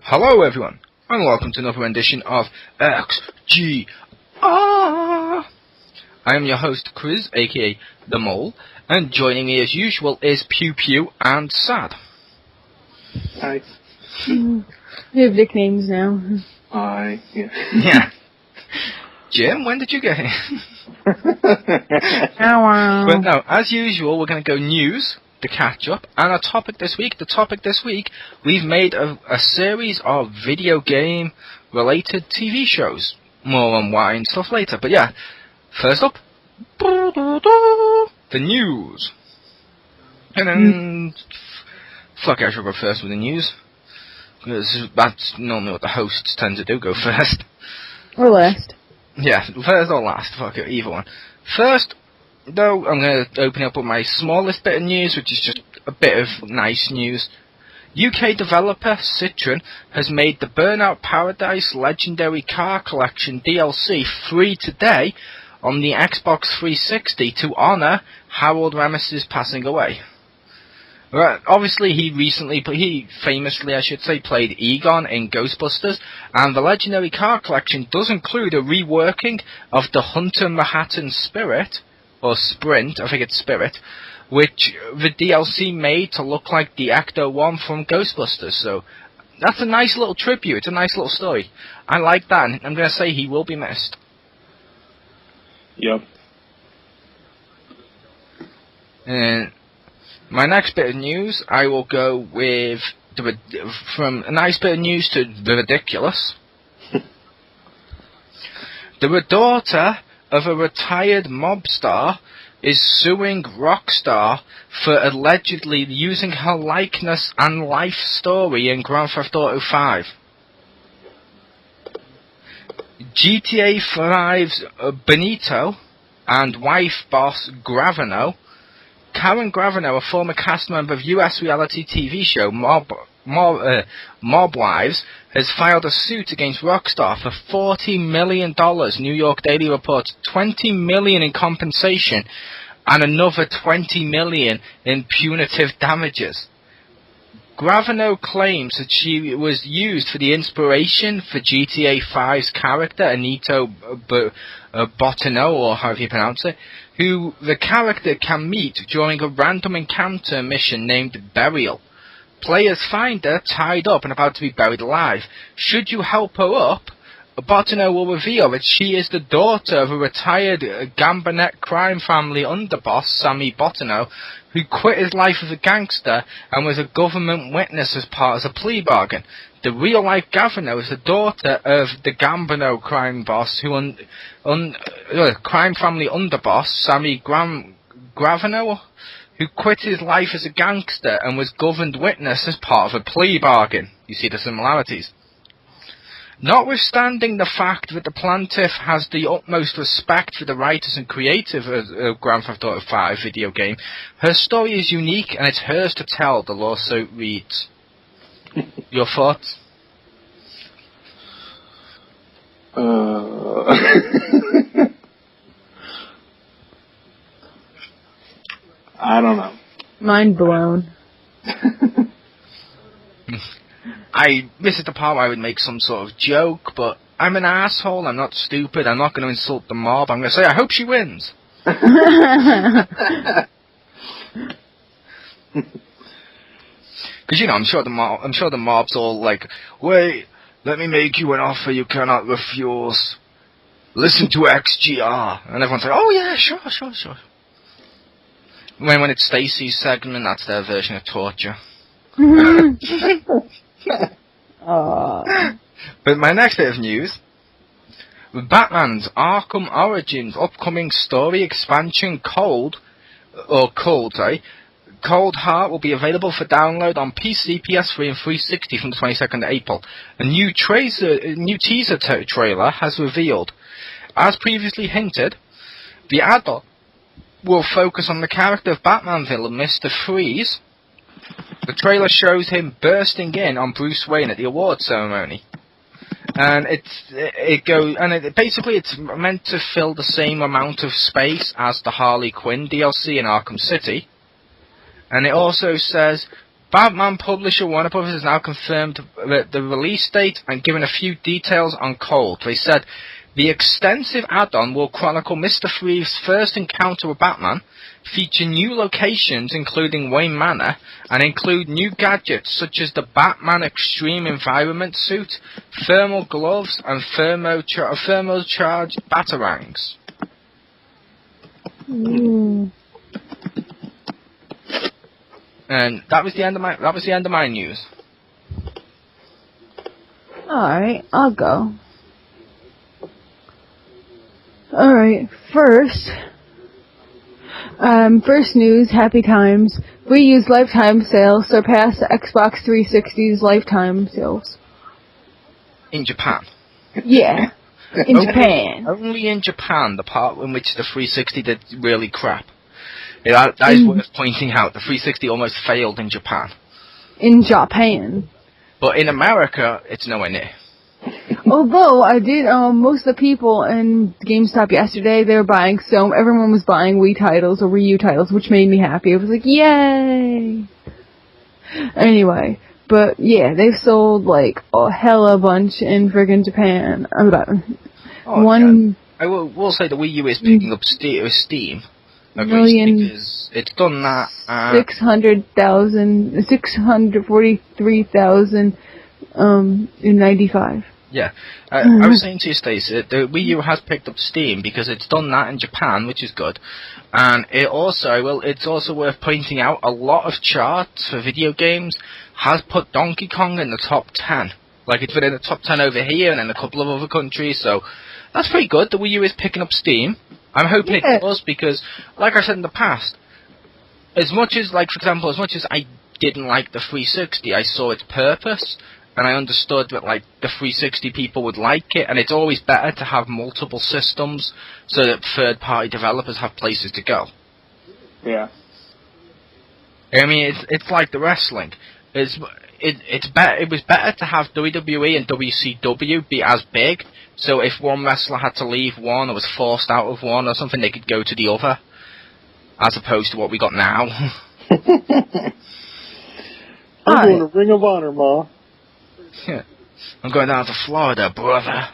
Hello everyone, and welcome to another rendition of XGR. I am your host Chris, aka The Mole, and joining me as usual is Pew Pew and Sad. Hi. We have nicknames now. Yeah. Jim, when did you get here? Wow. But no, as usual, we're going to go news, the catch up, and our topic this week. The topic this week, we've made a series of video game related TV shows. More on why and stuff later. But yeah, first up, the news. And then, fuck, I should go first with the news. Because that's normally what the hosts tend to do, go first. Or last. Yeah, first or last, fuck it, either one. First, though, I'm going to open up with my smallest bit of news, which is just a bit of nice news. UK developer Citroen has made the Burnout Paradise Legendary Car Collection DLC free today on the Xbox 360 to honour Harold Ramis' passing away. Right, obviously he famously, I should say, played Egon in Ghostbusters, and the Legendary Car Collection does include a reworking of the Hunter Manhattan Spirit, or Sprint, I think it's Spirit, which the DLC made to look like the Ecto-1 from Ghostbusters, so that's a nice little tribute, it's a nice little story. I like that, and I'm going to say he will be missed. Yep. And my next bit of news, I will go with from a nice bit of news to the ridiculous. The daughter of a retired mob star is suing Rockstar for allegedly using her likeness and life story in Grand Theft Auto 5. GTA 5's Benito and wife boss Gravano, Karen Gravano, a former cast member of US reality TV show Mob Wives, has filed a suit against Rockstar for $40 million. New York Daily reports $20 million in compensation and another $20 million in punitive damages. Gravano claims that she was used for the inspiration for GTA 5's character, Anito Botino, or however you pronounce it, who the character can meet during a random encounter mission named Burial. Players find her tied up and about to be buried alive. Should you help her up, Botino will reveal that she is the daughter of a retired Gambinet crime family underboss, Sammy Botino, who quit his life as a gangster and was a government witness as part of a plea bargain. The real-life Gravano is the daughter of the Gambino crime boss, crime family underboss, Sammy Gravano, who quit his life as a gangster and was governed witness as part of a plea bargain. You see the similarities. Notwithstanding the fact that the plaintiff has the utmost respect for the writers and creators of Grand Theft Auto 5 video game, her story is unique and it's hers to tell, the lawsuit reads. Your thoughts? I don't know. Mind blown. This is the part where I would make some sort of joke, but I'm an asshole, I'm not stupid, I'm not going to insult the mob, I'm going to say, I hope she wins. Because, I'm sure the mob's all like, wait, let me make you an offer you cannot refuse. Listen to XGR. And everyone's like, oh yeah, sure. When it's Stacy's segment, that's their version of torture. But my next bit of news, Batman's Arkham Origins upcoming story expansion Cold Heart will be available for download on PC, PS3 and 360 from the 22nd of April. A new teaser trailer has revealed. As previously hinted, the adult will focus on the character of Batman villain Mr. Freeze. The trailer shows him bursting in on Bruce Wayne at the awards ceremony. And it's meant to fill the same amount of space as the Harley Quinn DLC in Arkham City. And it also says Batman publisher Warner Bros. Has now confirmed the release date and given a few details on Cold. They said the extensive add-on will chronicle Mr. Freeze's first encounter with Batman, feature new locations including Wayne Manor, and include new gadgets such as the Batman Extreme Environment Suit, thermal gloves, and thermo-charged batarangs. Ooh. And that was the end of my news. Alright, I'll go. Alright, first news, happy times. Wii U's lifetime sales surpassed the Xbox 360's lifetime sales. In Japan. Yeah, in Japan. Only in Japan, the part in which the 360 did really crap. Yeah, that is worth pointing out. The 360 almost failed in Japan. In Japan. But in America, it's nowhere near. Although I did, most of the people in GameStop yesterday, they were buying, so everyone was buying Wii titles or Wii U titles, which made me happy. I was like, yay! Anyway, but yeah, they've sold like a hella bunch in friggin' Japan. About one. Yeah. I will say the Wii U is picking up steam. Million. Because it's done that. 643,000 in 95. Yeah, I was saying to you, Stacey, the Wii U has picked up steam because it's done that in Japan, which is good, and it's also worth pointing out a lot of charts for video games has put Donkey Kong in the top 10. Like it's been in the top 10 over here and in a couple of other countries, so that's pretty good. The Wii U is picking up steam. I'm hoping it does because, like I said in the past, as much as I didn't like the 360, I saw its purpose. And I understood that, like, the 360 people would like it, and it's always better to have multiple systems so that third-party developers have places to go. Yeah. I mean, it's like the wrestling. It was better to have WWE and WCW be as big, so if one wrestler had to leave one or was forced out of one or something, they could go to the other, as opposed to what we got now. I'm going to Ring of Honor, Ma. Yeah. I'm going down to Florida, brother.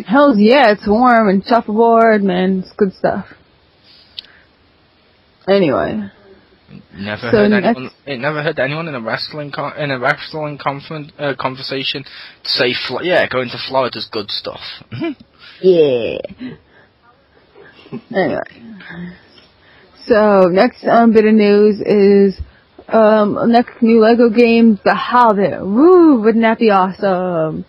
Hells yeah, it's warm and shuffleboard, man. It's good stuff. Anyway. Never heard anyone in a wrestling conversation say, going to Florida's good stuff. Yeah. Anyway. So, next bit of news is next new Lego game, The Hobbit. Woo! Wouldn't that be awesome?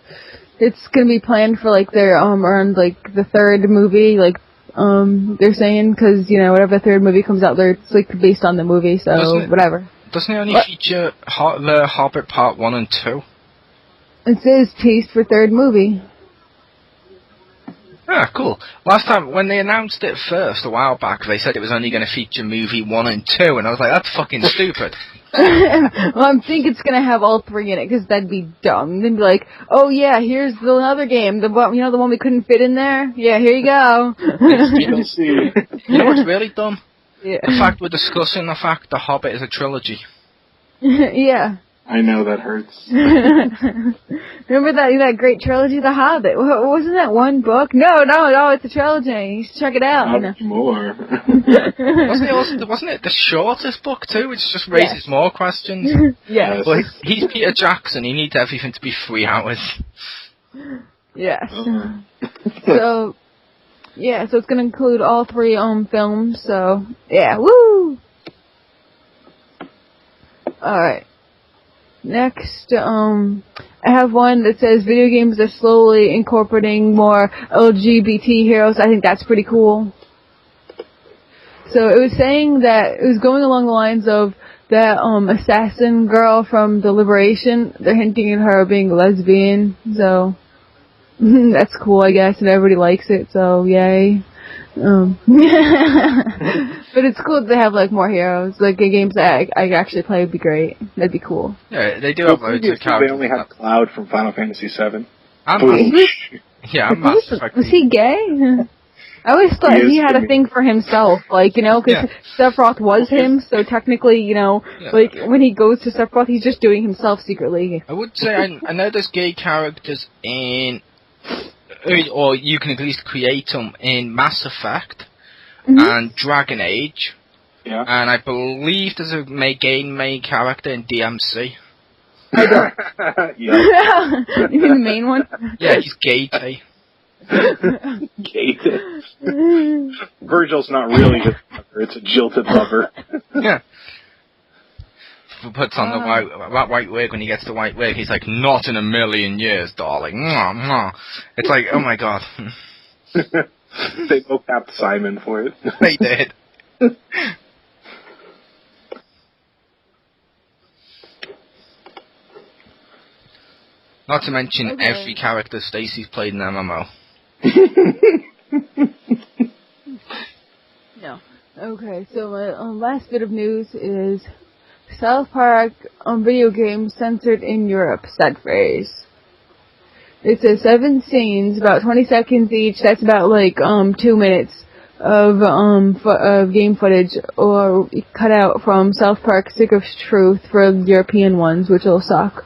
It's gonna be planned for like their around like the third movie, like they're saying, because whatever the third movie comes out, it's like based on the movie, so whatever. Doesn't it only feature the Hobbit Part 1 and 2? It says teased for third movie. Ah, cool. Last time, when they announced it first, a while back, they said it was only going to feature movie 1 and 2, and I was like, that's fucking stupid. Well, I think it's going to have all three in it, because that'd be dumb. They'd be like, oh yeah, here's another game, the one we couldn't fit in there? Yeah, here you go. You know what's really dumb? Yeah. The fact we're discussing the fact The Hobbit is a trilogy. Yeah. I know that hurts. Remember that great trilogy, The Hobbit? Wasn't that one book? No, it's a trilogy. You should check it out. Not more. Wasn't it the shortest book too, which just raises more questions? Yes. But he's Peter Jackson. He needs everything to be 3 hours. Yes. So it's going to include all 3 films. So yeah, woo. All right. Next, I have one that says video games are slowly incorporating more LGBT heroes. I think that's pretty cool. So it was saying that it was going along the lines of that assassin girl from the Liberation. They're hinting at her being lesbian, so that's cool, I guess, and everybody likes it. So yay. But it's cool that they have like more heroes. Like games that I actually play would be great. That'd be cool. Yeah, they do have loads of characters. They only have Cloud from Final Fantasy VII. I'm massive. Was he gay? I always thought he had a thing for himself, like, you know, because Sephiroth was him, so technically, you know, like, when he goes to Sephiroth, he's just doing himself secretly. I would say I know there's gay characters in, or you can at least create them in Mass Effect and Dragon Age. Yeah. And I believe there's a main character in DMC. I don't. Yeah. You mean the main one? Yeah, he's gay. Virgil's not really his lover, it's a jilted lover. Yeah. He puts on the white wig. When he gets the white wig, he's like, not in a million years, darling. Mwah, mwah. It's like, oh my god. They mo-capped Simon for it. They did. Not to mention every character Stacy's played in MMO. No. Okay, so my last bit of news is South Park video game censored in Europe, sad phrase. It says 7 scenes, about 20 seconds each, that's about like 2 minutes of game footage or cut out from South Park Stick of Truth for European ones, which will suck.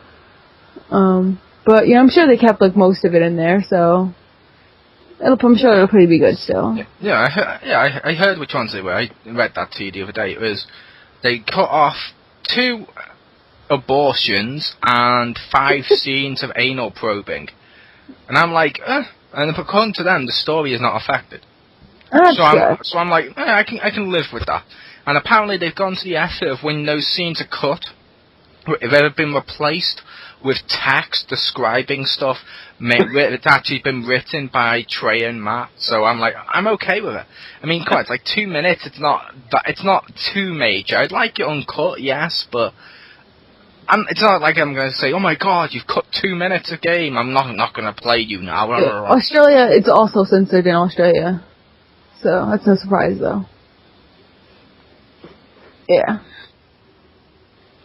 But yeah, I'm sure they kept like most of it in there, so I'm sure it'll probably be good still. I heard which ones they were. I read that to you the other day. It was they cut off 2 abortions and 5 scenes of anal probing, and I'm like, and according to them, the story is not affected. So I'm like, I can live with that. And apparently they've gone to the effort of when those scenes are cut, if they've been replaced with text describing stuff, it's actually been written by Trey and Matt. So I'm like, I'm okay with it. I mean, it's like 2 minutes. It's not too major. I'd like it uncut, yes, but it's not like I'm going to say, oh my god, you've cut 2 minutes of game. I'm not going to play you now. Australia, it's also censored in Australia. So that's no surprise, though. Yeah.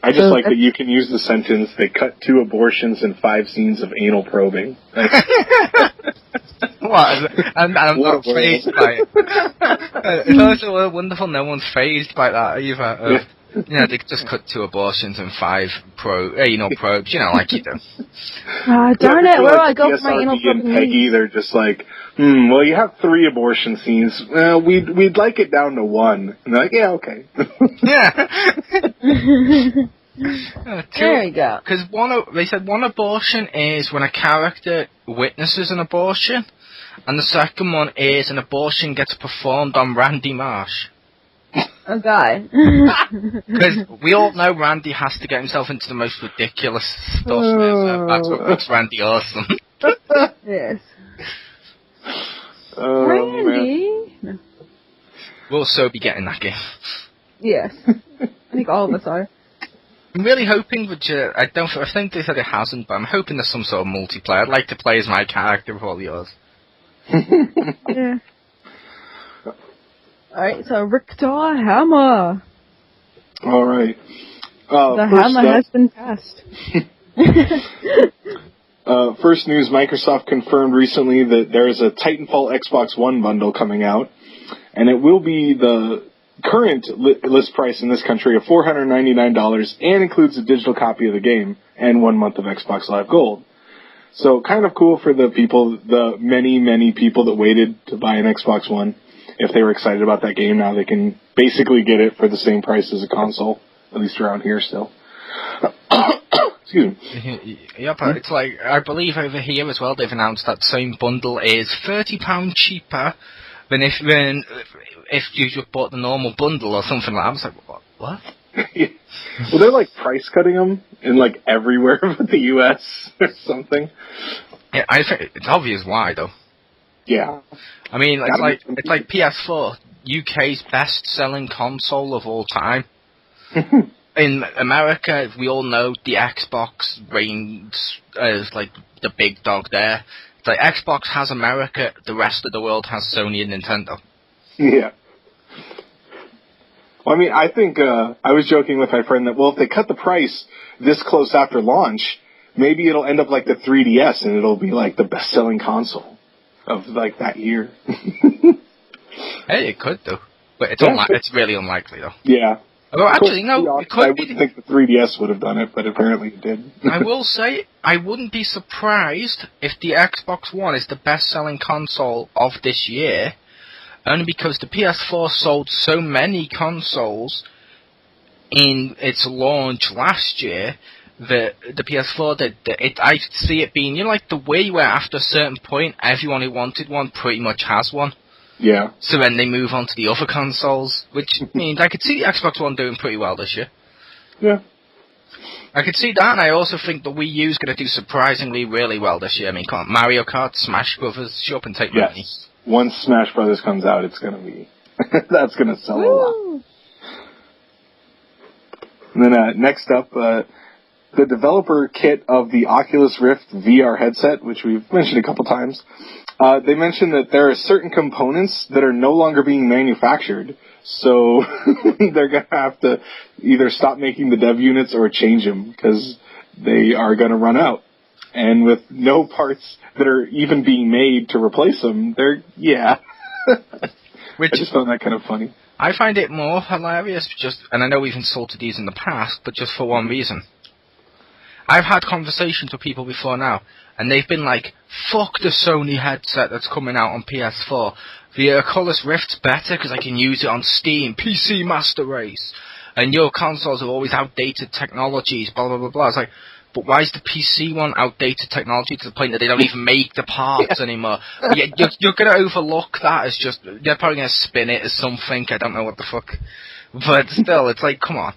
I just like that you can use the sentence, they cut 2 abortions and 5 scenes of anal probing. What? And I'm not phased by it. It's also wonderful no one's phased by that either. They just cut 2 abortions and 5 anal probes, like you do. Darn it, where do I go for my anal probing? And Peggy, they're just like, well, you have 3 abortion scenes. We'd like it down to 1. And they're like, yeah, okay. Yeah. There you go. Because they said 1 abortion is when a character witnesses an abortion, and the second one is an abortion gets performed on Randy Marsh. Oh, God. Because we all know Randy has to get himself into the most ridiculous stuff ever. That's what makes Randy awesome. Yes. Randy. Man. We'll so be getting that game. Yes. I think all of us are. I'm really hoping, I think they said it hasn't, but I'm hoping there's some sort of multiplayer. I'd like to play as my character with all yours. Yeah. Alright, so Victor Hammer. Alright. The hammer has been passed. First news, Microsoft confirmed recently that there is a Titanfall Xbox One bundle coming out, and it will be the current list price in this country of $499 and includes a digital copy of the game and 1 month of Xbox Live Gold. So kind of cool for the many people that waited to buy an Xbox One. If they were excited about that game, now they can basically get it for the same price as a console, at least around here still. Excuse me. Yep, it's like, I believe over here as well, they've announced that same bundle is £30 cheaper than if you just bought the normal bundle or something like that. I was like, what? Yeah. Well, they're like price cutting them in like everywhere but the US or something. Yeah, I think it's obvious why though. Yeah. I mean, it's like PS4, UK's best-selling console of all time. In America, we all know the Xbox reigns as like the big dog there. It's like Xbox has America, the rest of the world has Sony and Nintendo. Yeah. Well, I mean, I think I was joking with my friend that, well, if they cut the price this close after launch, maybe it'll end up like the 3DS and it'll be like the best-selling console of like that year. Hey, it could though, but it's it's really unlikely though. Yeah. Well, actually, no, it could I be. wouldn't think the 3DS would have done it, but apparently it did. I will say, I wouldn't be surprised if the Xbox One is the best-selling console of this year, only because the PS4 sold so many consoles in its launch last year that the PS4 did. I see it being, like the Wii, where after a certain point, everyone who wanted one pretty much has one. Yeah. So then they move on to the other consoles, which means I could see the Xbox One doing pretty well this year. Yeah. I could see that, and I also think the Wii U is going to do surprisingly really well this year. I mean, come on, Mario Kart, Smash Brothers, show up and take money. Once Smash Brothers comes out, it's going to be... that's going to sell a lot. And then next up, the developer kit of the Oculus Rift VR headset, which we've mentioned a couple times, they mentioned that there are certain components that are no longer being manufactured, so they're going to have to either stop making the dev units or change them, because they are going to run out. And with no parts that are even being made to replace them, I just found that kind of funny. I find it more hilarious, and I know we've insulted these in the past, but just for one reason. I've had conversations with people before now, and they've been like, fuck the Sony headset that's coming out on PS4. The Oculus Rift's better because I can use it on Steam, PC Master Race. And your consoles have always outdated technologies, blah, blah, blah, blah. It's like, but why is the PC one outdated technology to the point that they don't even make the parts anymore? You're going to overlook that as just, they're probably going to spin it as something, I don't know what the fuck. But still, it's like, come on.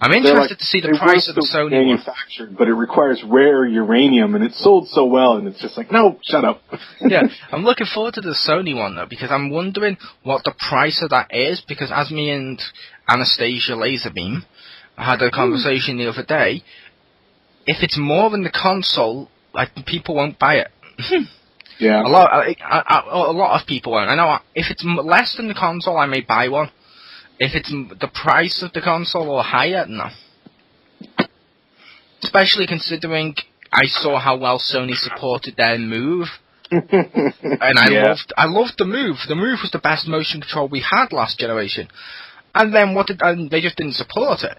I'm interested to see the price of the Sony manufactured, but it requires rare uranium, and it sold so well, and it's just like, no, shut up. Yeah, I'm looking forward to the Sony one, though, because I'm wondering what the price of that is, because as me and Anastasia Laserbeam had a conversation the other day, if it's more than the console, people won't buy it. Yeah. A lot of people won't. I know if it's less than the console, I may buy one. If it's the price of the console or higher, no. Especially considering I saw how well Sony supported their Move. And I loved the Move. The Move was the best motion control we had last generation. And then they just didn't support it.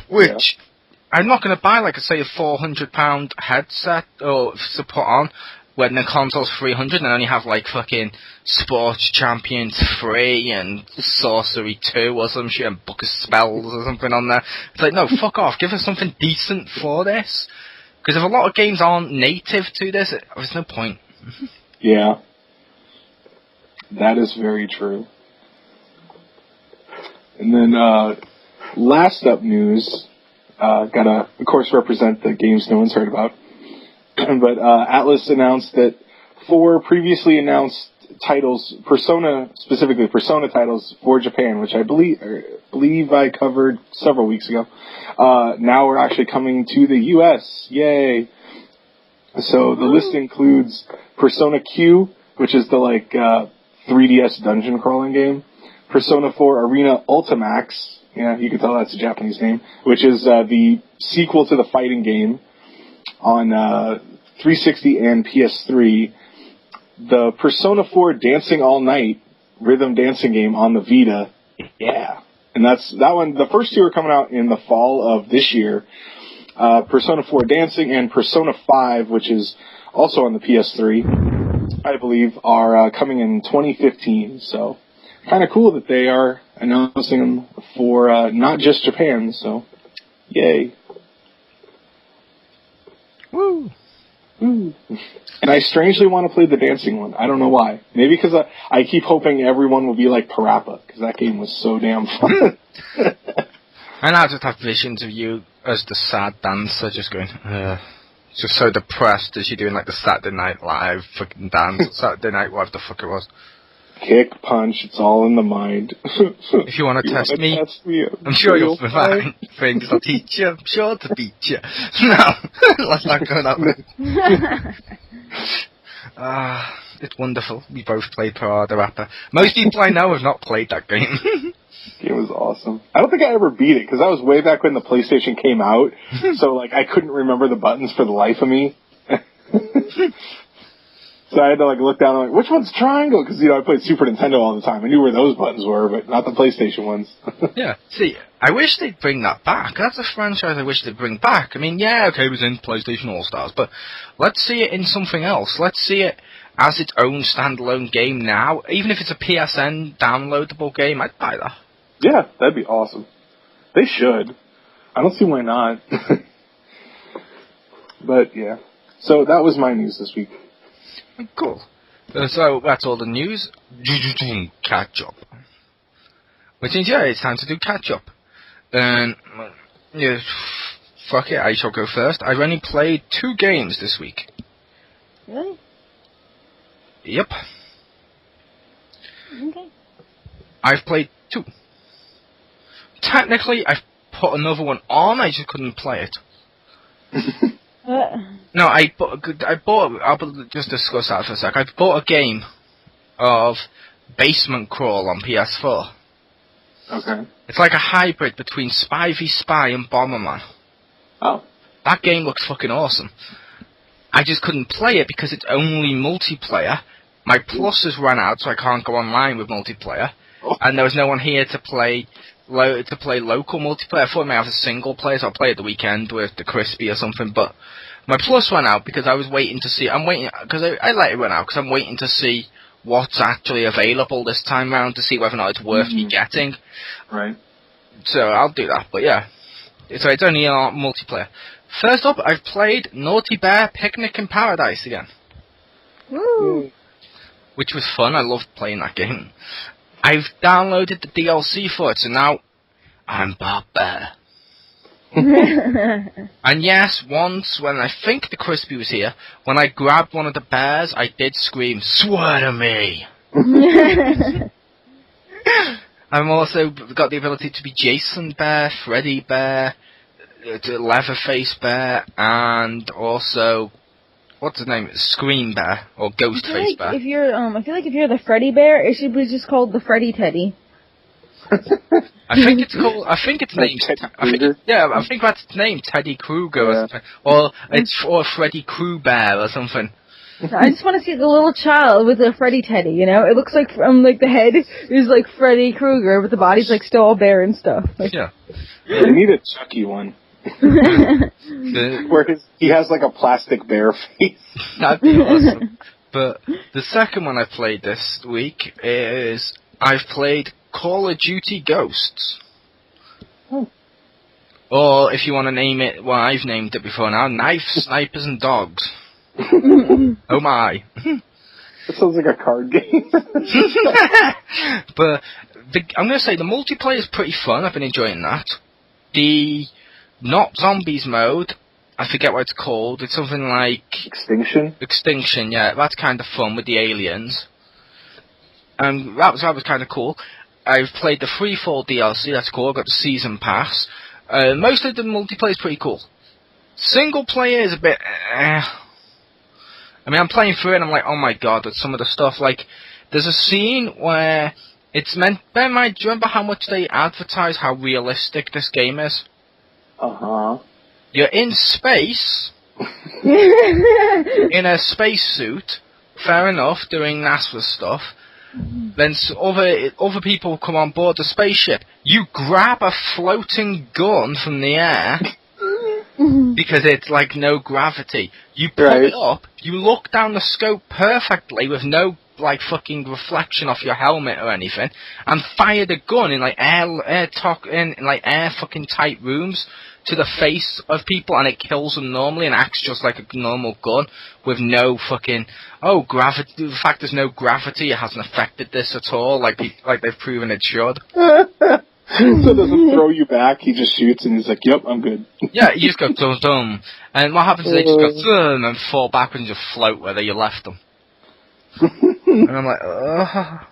Which, I'm not going to buy, like, say, a £400 headset or to put on when the console's $300 and only have, like, fucking Sports Champions 3 and Sorcery 2 or some shit and Book of Spells or something on there. It's like, no, fuck off. Give us something decent for this. Because if a lot of games aren't native to this, there's no point. Yeah. That is very true. And then, last up news, gotta, of course, represent the games no one's heard about. But Atlas announced that 4 previously announced titles, Persona titles for Japan, which I believe I covered several weeks ago, now we're actually coming to the US. Yay! So the list includes Persona Q, which is the 3DS dungeon crawling game, Persona 4 Arena Ultimax, yeah, you can tell that's a Japanese name, which is the sequel to the fighting game on 360 and PS3, the Persona 4 Dancing All Night rhythm dancing game on the Vita, yeah, and that one. The first 2 are coming out in the fall of this year. Persona 4 Dancing and Persona 5, which is also on the PS3, I believe, are coming in 2015. So, kind of cool that they are announcing them for not just Japan. So, yay. Woo! Woo. And I strangely want to play the dancing one. I don't know why. Maybe because I keep hoping everyone will be like Parappa, because that game was so damn fun. I now just have visions of you as the sad dancer, just going, just so depressed as you're doing like the Saturday Night Live fucking dance, Saturday Night, whatever the fuck it was. Kick, punch, it's all in the mind. If you want to test me, I'm sure you'll find things I'll teach you. I'm sure to beat you. No, let's not go that way. It's wonderful. We both played Parada Rapper. Most people I know have not played that game. It was awesome. I don't think I ever beat it, because that was way back when the PlayStation came out, so I couldn't remember the buttons for the life of me. So I had to like look down and like, which one's triangle? Because I played Super Nintendo all the time. I knew where those buttons were, but not the PlayStation ones. Yeah. See, I wish they'd bring that back. That's a franchise I wish they'd bring back. I mean, yeah, okay, it was in PlayStation All-Stars, but let's see it in something else. Let's see it as its own standalone game now. Even if it's a PSN downloadable game, I'd buy that. Yeah, that'd be awesome. They should. I don't see why not. But yeah. So that was my news this week. Cool. So that's all the news. Catch up. Which means, yeah, it's time to do catch up. Then, yeah, fuck it, I shall go first. I've only played 2 games this week. Really? Yep. Okay. I've played 2. Technically, I've put another one on, I just couldn't play it. No, I'll just discuss that for a sec. I bought a game of Basement Crawl on PS4. Okay. It's like a hybrid between Spy v Spy and Bomberman. Oh. That game looks fucking awesome. I just couldn't play it because it's only multiplayer. My pluses ran out, so I can't go online with multiplayer. Oh. And there was no one here to play local multiplayer. I thought I might have a single player, so I'll play at the weekend with the Crispy or something, but my plus ran out because I was waiting to see, I let it run out because I'm waiting to see what's actually available this time round to see whether or not it's worth me getting. Right. So I'll do that, but yeah. So it's only multiplayer. First up, I've played Naughty Bear Picnic in Paradise again. Woo! Which was fun, I loved playing that game. I've downloaded the DLC for it, so now I'm Bob Bear. And yes, once, when I think the Crispy was here, when I grabbed one of the bears, I did scream, "Swear to me!" I've also got the ability to be Jason Bear, Freddy Bear, Leatherface Bear, and also, what's his name? Scream Bear, or Ghostface Bear. If you're, I feel like if you're the Freddy Bear, it should be just called the Freddy Teddy. I think it's named I think that's its name, Teddy Krueger or something. Or Freddy Krueger or something. I just want to see the little child with a Freddy Teddy, you know? It looks like the head is like Freddy Krueger, but the body's like still all bare and stuff. Like, yeah. They need a Chucky one. Where he has like a plastic bear face. That'd be awesome. But the second one I played this week is I've played Call of Duty Ghosts. Oh. Or if you want to name it, well, I've named it before now, Knife, Snipers and Dogs. Oh my. That sounds like a card game. But I'm going to say the multiplayer is pretty fun. I've been enjoying that. The not zombies mode, I forget what it's called. It's something like Extinction. Extinction, yeah. That's kind of fun with the aliens. That was kind of cool. I've played the Freefall DLC. That's cool. I've got the season pass. Most of the multiplayer is pretty cool. Single player is a bit. I mean, I'm playing through it and I'm like, oh my god, with some of the stuff. Like, there's a scene where it's meant. Bear in mind, do you remember how much they advertise how realistic this game is? Uh-huh. You're in space, in a spacesuit, fair enough, doing NASA stuff. Then other people come on board the spaceship. You grab a floating gun from the air because it's like no gravity. You pull it up, you look down the scope perfectly with no like fucking reflection off your helmet or anything, and fire the gun in like air fucking tight rooms to the face of people, and it kills them normally and acts just like a normal gun with no fucking gravity. The fact there's no gravity, it hasn't affected this at all, like they've proven it should. So it doesn't throw you back, he just shoots and he's like, yep, I'm good. Yeah, you just go dum dum, and what happens is they just go thum and fall backwards and just float where you left them. And I'm like, ugh.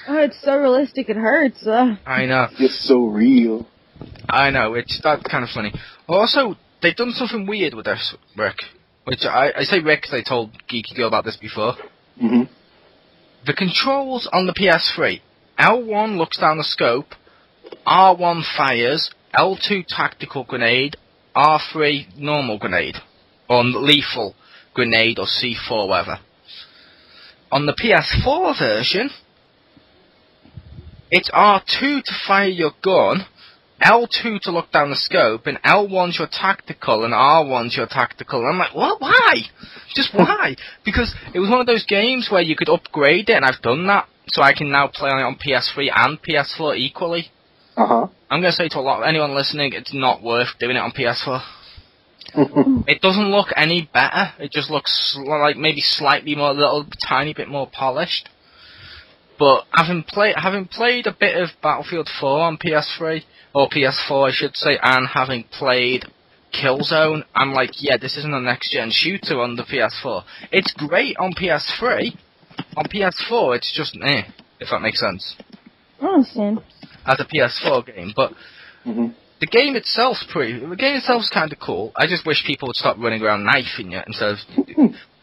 Oh, it's so realistic, it hurts. I know. It's so real. I know, that's kind of funny. Also, they've done something weird with this, Rick. Which, I say Rick because I told Geeky Girl about this before. Mm-hmm. The controls on the PS3. L1 looks down the scope, R1 fires, L2 tactical grenade, R3 normal grenade. Or lethal grenade, or C4, whatever. on the PS4 version, it's R2 to fire your gun, L2 to look down the scope, and L1's your tactical, and R1's your tactical. And I'm like, what? Why? Just why? Because it was one of those games where you could upgrade it, and I've done that, so I can now play on PS3 and PS4 equally. Uh-huh. I'm going to say to anyone listening, it's not worth doing it on PS4. It doesn't look any better. It just looks like maybe slightly more, a little tiny bit more polished. But having played a bit of Battlefield 4 on PS3, or PS4 I should say, and having played Killzone, I'm like, yeah, this isn't a next-gen shooter on the PS4. It's great on PS3. On PS4, it's just if that makes sense. I understand. As a PS4 game, but the game itself's kind of cool. I just wish people would stop running around knifing it instead of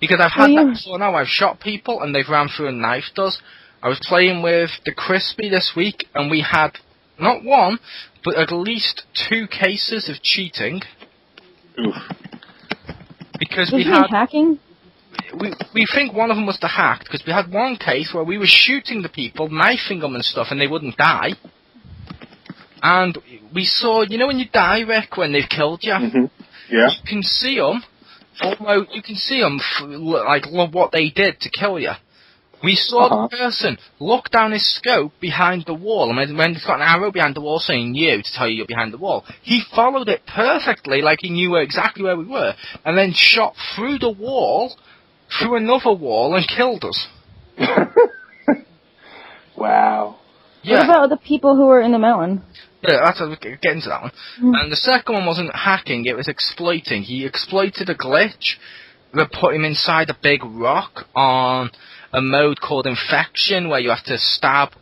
because I've had that before now. I've shot people and they've ran through and knifed us. I was playing with the Crispy this week, and we had not one, but at least 2 cases of cheating. Oof. Was Because we he had hacking? we think one of them was the hacked, because we had one case where we were shooting the people, knifing them and stuff, and they wouldn't die. And we saw, you know when you die, Rick, when they've killed you? Mm-hmm. Yeah. You can see them, like, what they did to kill you. We saw the person look down his scope behind the wall, and when he's got an arrow behind the wall saying you, to tell you you're behind the wall, he followed it perfectly, like he knew exactly where we were, and then shot through the wall, through another wall, and killed us. Wow. Yeah. What about the people who were in the mountain? Yeah, that's we'll get into that one. And the second one wasn't hacking, it was exploiting. He exploited a glitch that put him inside a big rock on a mode called Infection, where you have to stab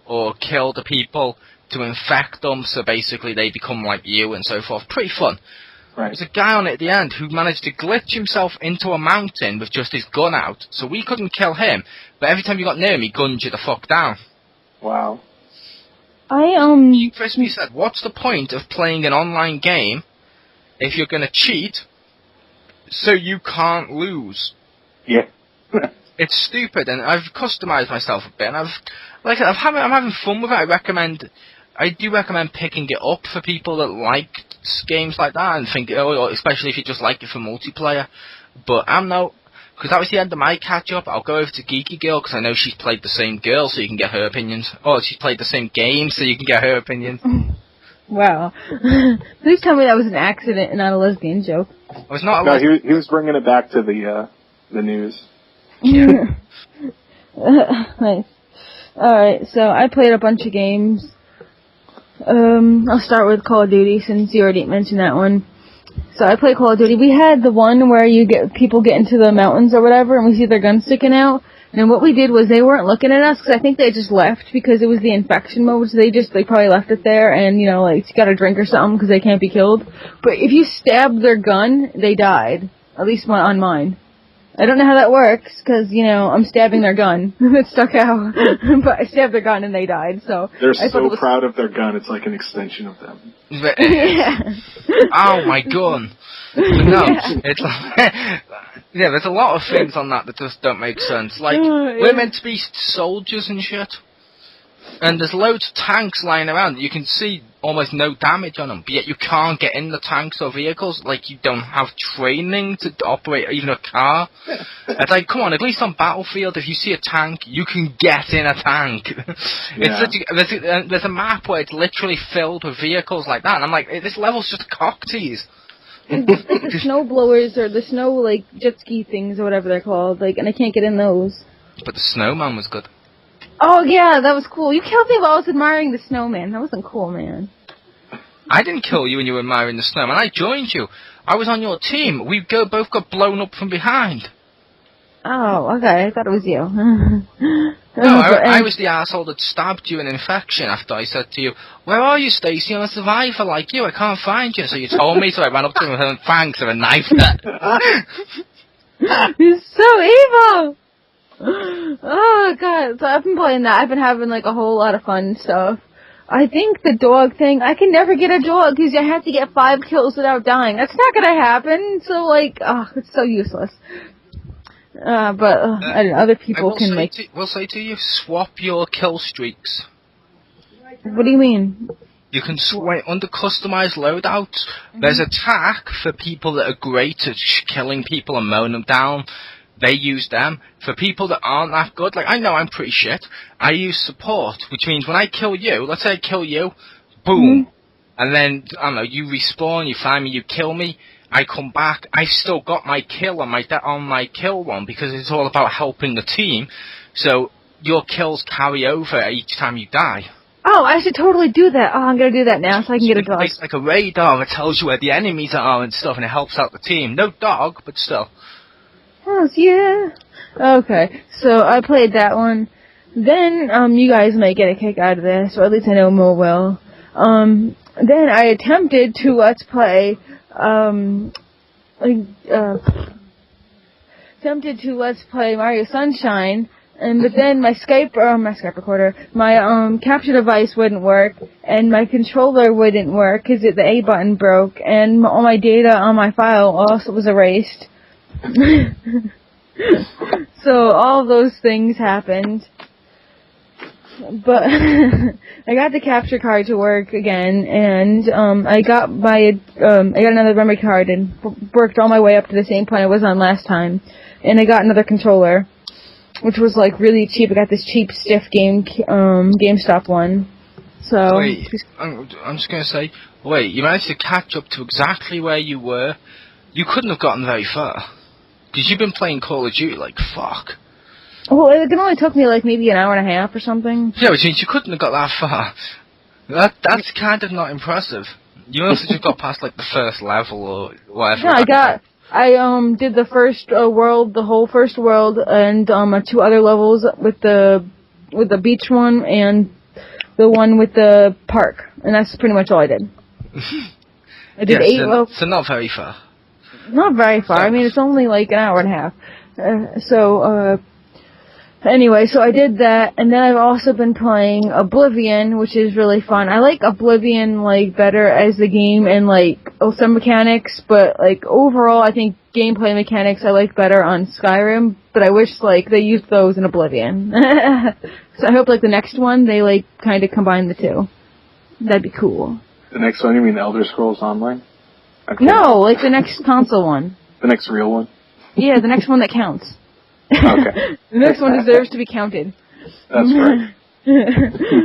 or kill the people to infect them, so basically they become like you and so forth. Pretty fun. Right. There's a guy on it at the end who managed to glitch himself into a mountain with just his gun out, so we couldn't kill him, but every time you got near him, he gunned you the fuck down. Wow. Crispy said, what's the point of playing an online game if you're going to cheat so you can't lose? Yeah. It's stupid, and I've customized myself a bit, and I'm having fun with it. I do recommend picking it up for people that like games like that, and think, especially if you just like it for multiplayer. But because that was the end of my catch-up. I'll go over to Geeky Girl, because I know she's played the same girl, so you can get her opinions. Or she's played the same game, so you can get her opinions. Wow. Please tell me that was an accident and not a lesbian joke. It was not. No, he was bringing it back to the news. Yeah. Nice. Alright, so I played a bunch of games. I'll start with Call of Duty, since you already mentioned that one. So I played Call of Duty. We had the one where people get into the mountains or whatever, and we see their guns sticking out. And what we did was they weren't looking at us, because I think they just left because it was the infection mode, so they probably left it there, and, you got a drink or something because they can't be killed. But if you stabbed their gun, they died. At least on mine. I don't know how that works, because, I'm stabbing their gun. It stuck out. But I stabbed their gun and they died, so... They're so proud of their gun, it's like an extension of them. Yeah. Oh, my gun. But no, it's like... Yeah, there's a lot of things on that just don't make sense. Like, we're meant to be soldiers and shit. And there's loads of tanks lying around. You can see almost no damage on them, but yet you can't get in the tanks or vehicles. Like, you don't have training to operate even a car. It's like, come on, at least on Battlefield, if you see a tank, you can get in a tank. There's a map where it's literally filled with vehicles like that, and I'm like, this level's just a cock tease. The snow blowers or the snow, jet ski things or whatever they're called, and I can't get in those. But the snowman was good. Oh, yeah, that was cool. You killed me while I was admiring the snowman. That wasn't cool, man. I didn't kill you when you were admiring the snowman. I joined you. I was on your team. We both got blown up from behind. Oh, okay. I thought it was you. No, I was the asshole that stabbed you in Infection after I said to you, where are you, Stacey? I'm a survivor like you. I can't find you. So you told me, so I ran up to him and thanks, and a knife it. You're so evil! Oh, God. So I've been playing that. I've been having, a whole lot of fun stuff. I think the dog thing, I can never get a dog because you have to get 5 kills without dying. That's not going to happen. So, it's so useless. Other people can We'll say to you, swap your kill streaks. What do you mean? You can under customized loadouts. There's attack for people that are great at killing people and mowing them down. They use them. For people that aren't that good, like I know I'm pretty shit, I use support, which means when I kill you, let's say I kill you, boom, and then, I don't know, you respawn, you find me, you kill me, I come back, I've still got my kill on my kill one, because it's all about helping the team, so your kills carry over each time you die. Oh, I should totally do that. Oh, I'm gonna do that now so I can get a dog. It's like a radar, it tells you where the enemies are and stuff, and it helps out the team. No dog, but still. Oh, yeah. Okay, so I played that one. Then, you guys might get a kick out of this, or at least I know Mo will. Then I attempted to Let's Play, Mario Sunshine, but then my Skype recorder, my capture device wouldn't work, and my controller wouldn't work because the A button broke, and all my data on my file also was erased. So all those things happened. But I got the capture card to work again, and I got another memory card and worked all my way up to the same point I was on last time. And I got another controller, which was like really cheap. I got this cheap stiff GameStop one. So wait, I'm just gonna say, you managed to catch up to exactly where you were. You couldn't have gotten very far, because you've been playing Call of Duty like fuck. Well, it only took me like maybe an hour and a half or something. Yeah, which means you couldn't have got that far. That's kind of not impressive. You must have just got past like the first level or whatever. No, I did the first world, the whole first world, and 2 other levels with the beach one and the one with the park, and that's pretty much all I did. I did 8 levels. So not very far. Not very far. I mean, it's only like an hour and a half. Anyway, so I did that, and then I've also been playing Oblivion, which is really fun. I like Oblivion, like, better as the game and, like, some mechanics, but, like, overall, I think gameplay mechanics I like better on Skyrim, but I wish, like, they used those in Oblivion. So I hope, like, the next one, they, like, kind of combine the two. That'd be cool. The next one, you mean Elder Scrolls Online? Okay. No, like the next console one. The next real one? Yeah, the next one that counts. Okay. The next one deserves to be counted. That's right.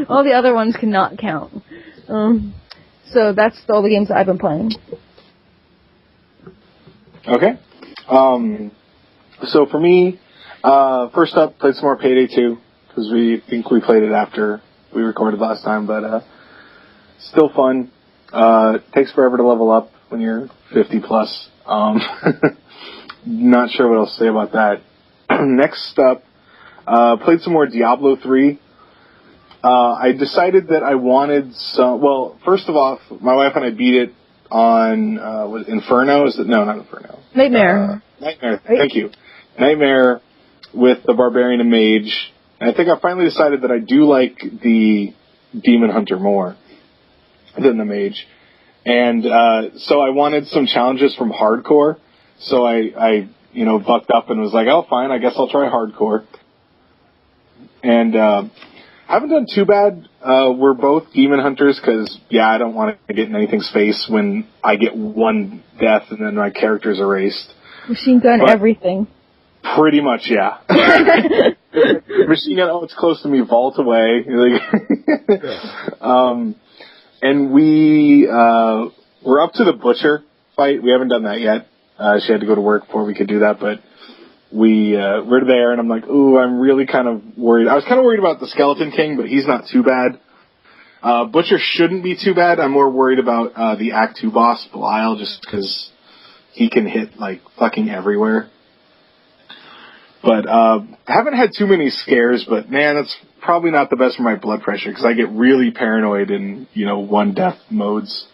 All the other ones cannot count. So that's all the games that I've been playing. Okay. So for me, first up, played some more Payday 2, because we think we played it after we recorded last time, but still fun. Takes forever to level up when you're 50 plus. Not sure what else to say about that. Next up, played some more Diablo 3. I decided that I wanted some... Well, first of all, my wife and I beat it on... was Inferno? No, not Inferno. Nightmare. Nightmare, thank you. Nightmare with the Barbarian and Mage. And I think I finally decided that I do like the Demon Hunter more than the Mage. And so I wanted some challenges from Hardcore. So I bucked up and was like, oh, fine, I guess I'll try Hardcore. And haven't done too bad. We're both Demon Hunters because, I don't want to get in anything's face when I get one death and then my character's erased. Machine gun everything. Pretty much, yeah. Machine gun, it's close to me, vault away. And we're up to the Butcher fight. We haven't done that yet. She had to go to work before we could do that, but we're there, and I'm like, ooh, I'm really kind of worried. I was kind of worried about the Skeleton King, but he's not too bad. Butcher shouldn't be too bad. I'm more worried about the Act 2 boss, Belial, just because he can hit, like, fucking everywhere. But haven't had too many scares, but, man, that's probably not the best for my blood pressure, because I get really paranoid in, one death modes.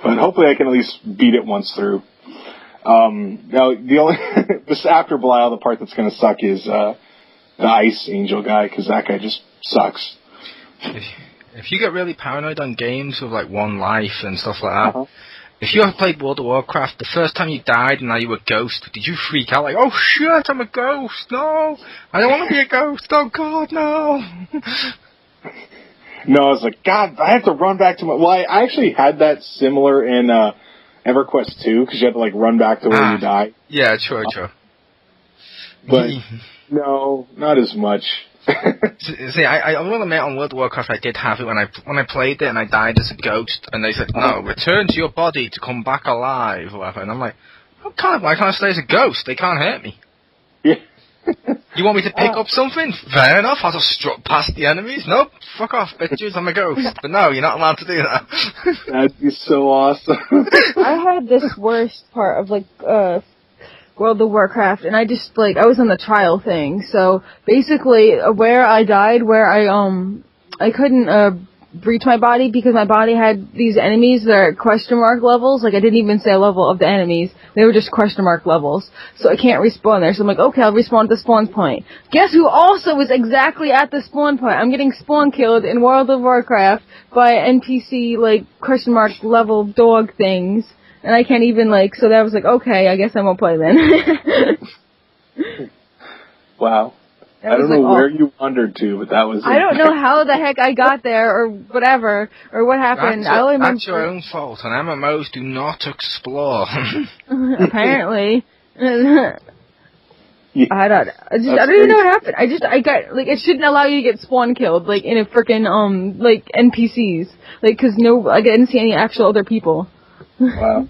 But hopefully I can at least beat it once through. Now, the only this after Belial, the part that's going to suck is the Ice Angel guy, because that guy just sucks. If you get really paranoid on games with like one life and stuff like that, If you ever played World of Warcraft, the first time you died and now you were a ghost, did you freak out like, oh shit, I'm a ghost, no, I don't want to be a ghost, oh god, no. No, I was like, God, I have to run back to my... Well, I actually had that similar in EverQuest 2, because you had to, like, run back to where you died. Yeah, true. But, no, not as much. See, I will admit on World of Warcraft I did have it when I played it and I died as a ghost, and they said, no, return to your body to come back alive, or whatever, and I'm like, why can't I stay as a ghost? They can't hurt me. Yeah. You want me to pick up something? Fair enough, I'll just strut past the enemies. Nope, fuck off, bitches, I'm a ghost. But no, you're not allowed to do that. That'd be so awesome. I had this worst part of, like, World of Warcraft, and I just, like, I was on the trial thing, so basically, where I died, I couldn't, breach my body because my body had these enemies that are question mark levels. Like, I didn't even say a level of the enemies. They were just question mark levels. So I can't respawn there. So I'm like, okay, I'll respawn at the spawn point. Guess who also was exactly at the spawn point? I'm getting spawn killed in World of Warcraft by NPC, like, question mark level dog things. And I can't even, like, so that was like, okay, I guess I won't play then. Wow. I don't know where you wandered to, but that was... I don't know how the heck I got there, or whatever, or what happened. That's your own fault, and MMOs do not explore. Apparently. Yeah. I don't even know what happened. I got, like, it shouldn't allow you to get spawn killed, like, in a frickin', like, NPCs. Like, cause I didn't see any actual other people. Wow.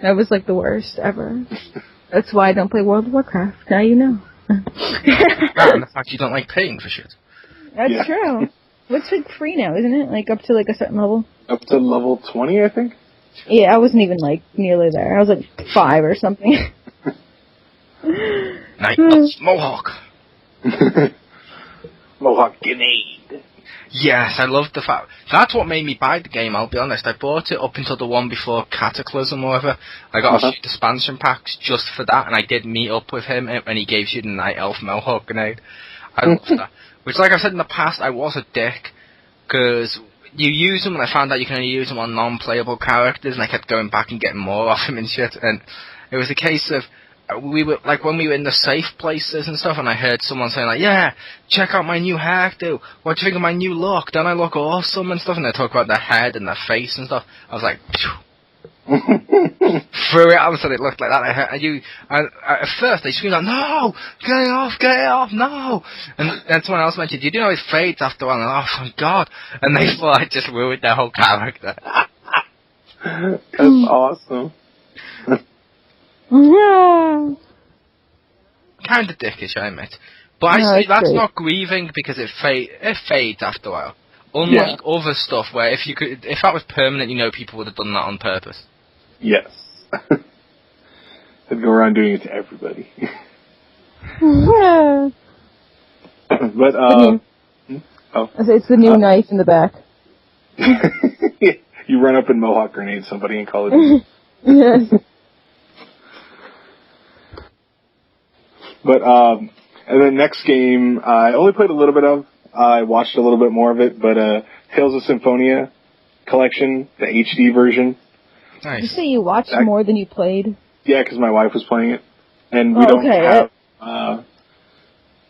That was, like, the worst ever. That's why I don't play World of Warcraft. Now you know. And the fact you don't like paying for shit. That's true. It's like free now, isn't it? Like up to like a certain level. Up to level 20, I think. Yeah, I wasn't even like nearly there. I was like 5 or something. Night of Mohawk. Mohawk grenade. Yes, I loved the fact. That's what made me buy the game, I'll be honest. I bought it up until the one before Cataclysm or whatever. I got a few expansion packs just for that, and I did meet up with him, and he gave you the Night Elf Mohawk grenade. I loved that. Which, like I've said in the past, I was a dick, because you use them, and I found out you can only use them on non-playable characters, and I kept going back and getting more off him and shit, and it was a case of, we were, like, when we were in the safe places and stuff, and I heard someone saying, like, yeah, check out my new hairdo, what do you think of my new look, don't I look awesome, and stuff, and they talk about their head and their face and stuff. I was like, threw it up, so it looked like that. At first, they screamed out, no, get it off, no, and then someone else mentioned, you do know it fades after a while, and oh, thank God, and they thought I just ruined their whole character. That's awesome. Yeah. Kind of dickish, I admit. But I see that's not grieving because it fades after a while. Unlike other stuff where if that was permanent, you know people would have done that on purpose. Yes. They'd go around doing it to everybody. Yeah. But, It's the new knife in the back. You run up and Mohawk grenade somebody and call it Duty. Yes. But, and then next game, I only played a little bit of. I watched a little bit more of it, but, Tales of Symphonia Collection, the HD version. Nice. Did you say you watched more than you played? Yeah, because my wife was playing it. And we don't have,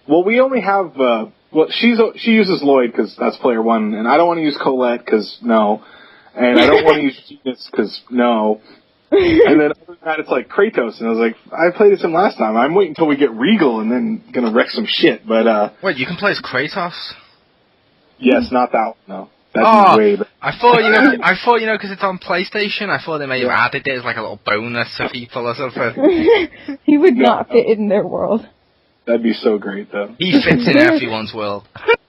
well, we only have, well, she uses Lloyd because that's player 1, and I don't want to use Colette because no. And I don't want to use Genius because no. And then other than that, it's like Kratos, and I was like, I played as him last time. I'm waiting until we get Regal, and then gonna wreck some shit. But wait, you can play as Kratos? Yes, not that one. No, that's way. But I thought because it's on PlayStation. I thought they may have added it as like a little bonus for people or something. He would not fit in their world. That'd be so great, though. He fits in everyone's world.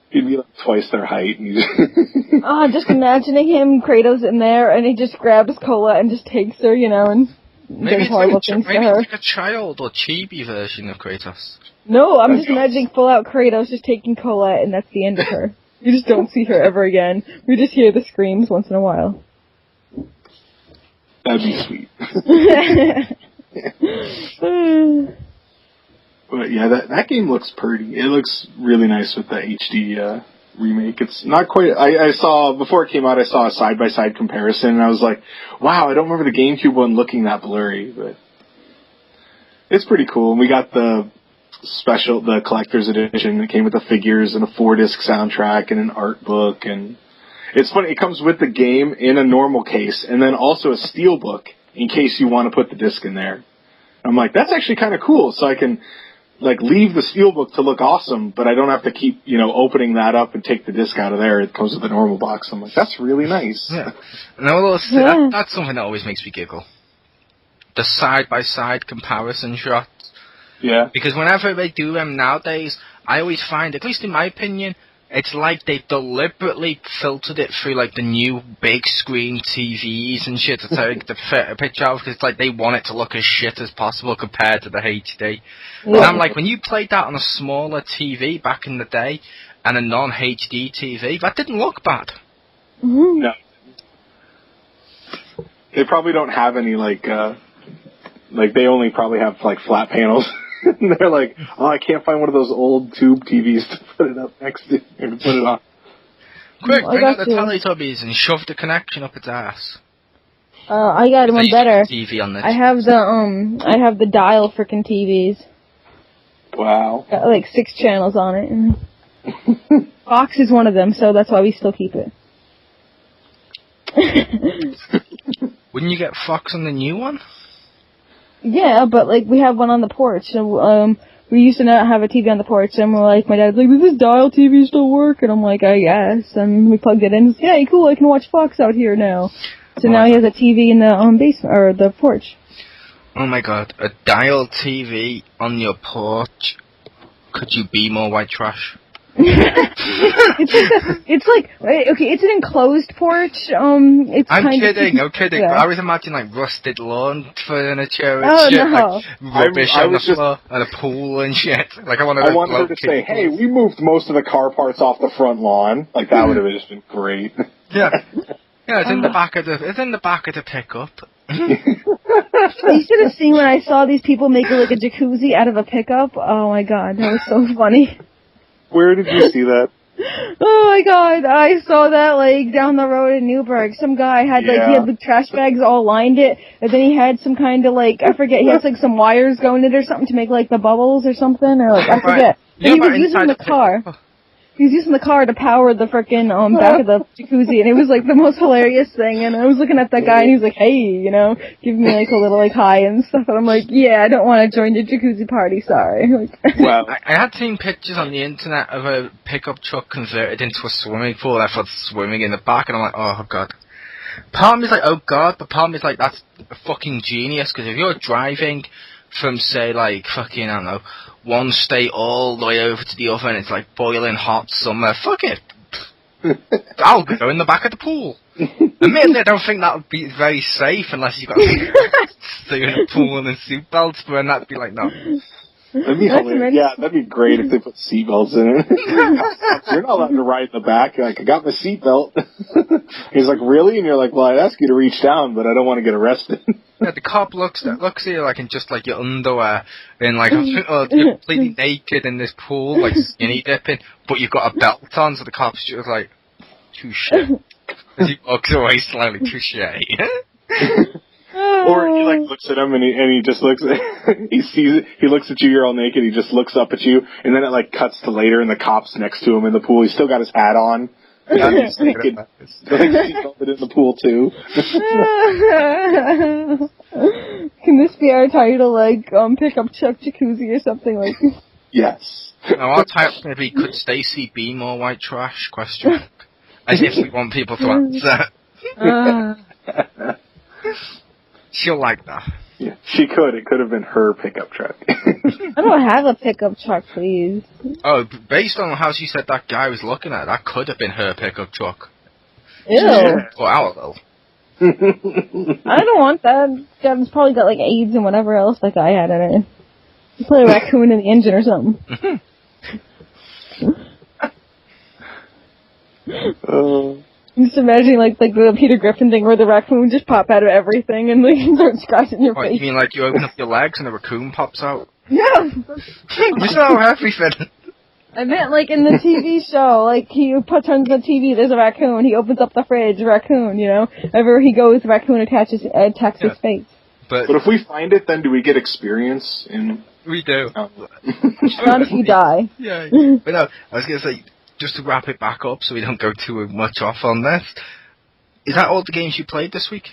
He'd be like twice their height. And just imagining him, Kratos, in there, and he just grabs Cola and just takes her, you know, and does horrible things to her. It's like a child or chibi version of Kratos. No, I'm just imagining full-out Kratos just taking Cola, and that's the end of her. You just don't see her ever again. We just hear the screams once in a while. That'd be sweet. But yeah, that game looks pretty. It looks really nice with the HD remake. It's not quite. I saw before it came out. I saw a side-by-side comparison, and I was like, "Wow, I don't remember the GameCube one looking that blurry." But it's pretty cool. And we got the collector's edition. It came with the figures and a 4-disc soundtrack and an art book. And it's funny. It comes with the game in a normal case, and then also a steel book in case you want to put the disc in there. I'm like, that's actually kind of cool. So I can leave the steelbook to look awesome, but I don't have to keep, opening that up and take the disc out of there. It comes with a normal box. I'm like, that's really nice. Yeah. That's something that always makes me giggle. The side-by-side comparison shots. Yeah. Because whenever they do them nowadays, I always find, at least in my opinion, it's like they deliberately filtered it through, the new big screen TVs and shit to take the picture out, because it's like they want it to look as shit as possible compared to the HD. Yeah. And I'm like, when you played that on a smaller TV back in the day, and a non-HD TV, that didn't look bad. Mm-hmm. No. They probably don't have any, they only probably have, flat panels. And they're like, oh, I can't find one of those old tube TVs to put it up next to, or to put it on. Quick, bring out the Teletubbies and shove the connection up its ass. I got one better. TV on this. I have the dial frickin' TVs. Wow. Got 6 channels on it. Fox is one of them, so that's why we still keep it. Wouldn't you get Fox on the new one? Yeah, but we have one on the porch. So, we used to not have a TV on the porch, and we're like, my dad's like, does this dial TV still work? And I'm like, I guess. And we plugged it in. He's like, yeah, cool, I can watch Fox out here now. So now he has a TV in the basement or the porch. Oh my god, a dial TV on your porch. Could you be more white trash? It's an enclosed porch. I'm kidding. Yeah. I was imagining rusted lawn furniture and oh, shit, no. Rubbish on the floor, and a pool and shit. I wanted her to say, hey, we moved most of the car parts off the front lawn. That would have just been great. Yeah. Yeah, it's in the back of the pickup. You should have seen when I saw these people make a jacuzzi out of a pickup. Oh my god, that was so funny. Where did you see that? Oh my god, I saw that down the road in Newburgh. Some guy had he had the trash bags all lined it, and then he had some kind of I forget, he has some wires going in it or something to make the bubbles or something, or I forget. And he was using the car. He was using the car to power the frickin' back of the jacuzzi, and it was the most hilarious thing. And I was looking at that guy, and he was like, "Hey, giving me a little hi and stuff." And I'm like, "Yeah, I don't want to join the jacuzzi party. Sorry." Well, I had seen pictures on the internet of a pickup truck converted into a swimming pool. And I thought swimming in the back, and I'm like, "Oh god." Part of me is like, "Oh god," but part of me is like, "That's fucking genius." Because if you're driving from say fucking, I don't know, one state all the way over to the other, and it's boiling hot summer, fuck it. I'll go in the back of the pool. Admittedly, I don't think that would be very safe unless you've got stay in a pool and seatbelts, but then that'd be no. That'd be hilarious. Yeah, that'd be great if they put seatbelts in it. You're not allowed to ride in the back. I got my seatbelt. He's like, really? And you're like, well, I'd ask you to reach down, but I don't want to get arrested. Yeah, the cop looks at you in just your underwear, and you're completely naked in this pool, skinny dipping, but you've got a belt on, so the cop's just like, touche. As he walks away slightly, touche. Or he looks at him and he just looks at he looks at you, you're all naked, he just looks up at you, and then it cuts to later and the cop's next to him in the pool. He's still got his hat on. And he's naked. Seatbelted in the pool too. Can this be our title, pickup truck jacuzzi or something Yes. Now our title's gonna be, could Stacy be more white trash? Question. As if we want people to answer. She'll like that. Yeah, she could. It could have been her pickup truck. I don't have a pickup truck, please. Oh, based on how she said that guy was looking at, that could have been her pickup truck. Ew. Or our though. I don't want that. Gavin's probably got AIDS and whatever else that guy had in it. He put a raccoon in the engine or something. Just imagining the Peter Griffin thing where the raccoon would just pop out of everything and start scratching your face. You mean you open up your legs and a raccoon pops out? Yeah. We saw everything. I meant like in the TV show, like he turns on the TV, there's a raccoon, he opens up the fridge, raccoon, you know? Everywhere he goes, the raccoon attacks his face. But if we find it, then do we get experience in... We do. Not if you die. Yeah. But no, I was going to say, just to wrap it back up so we don't go too much off on this, is that all the games you played this week?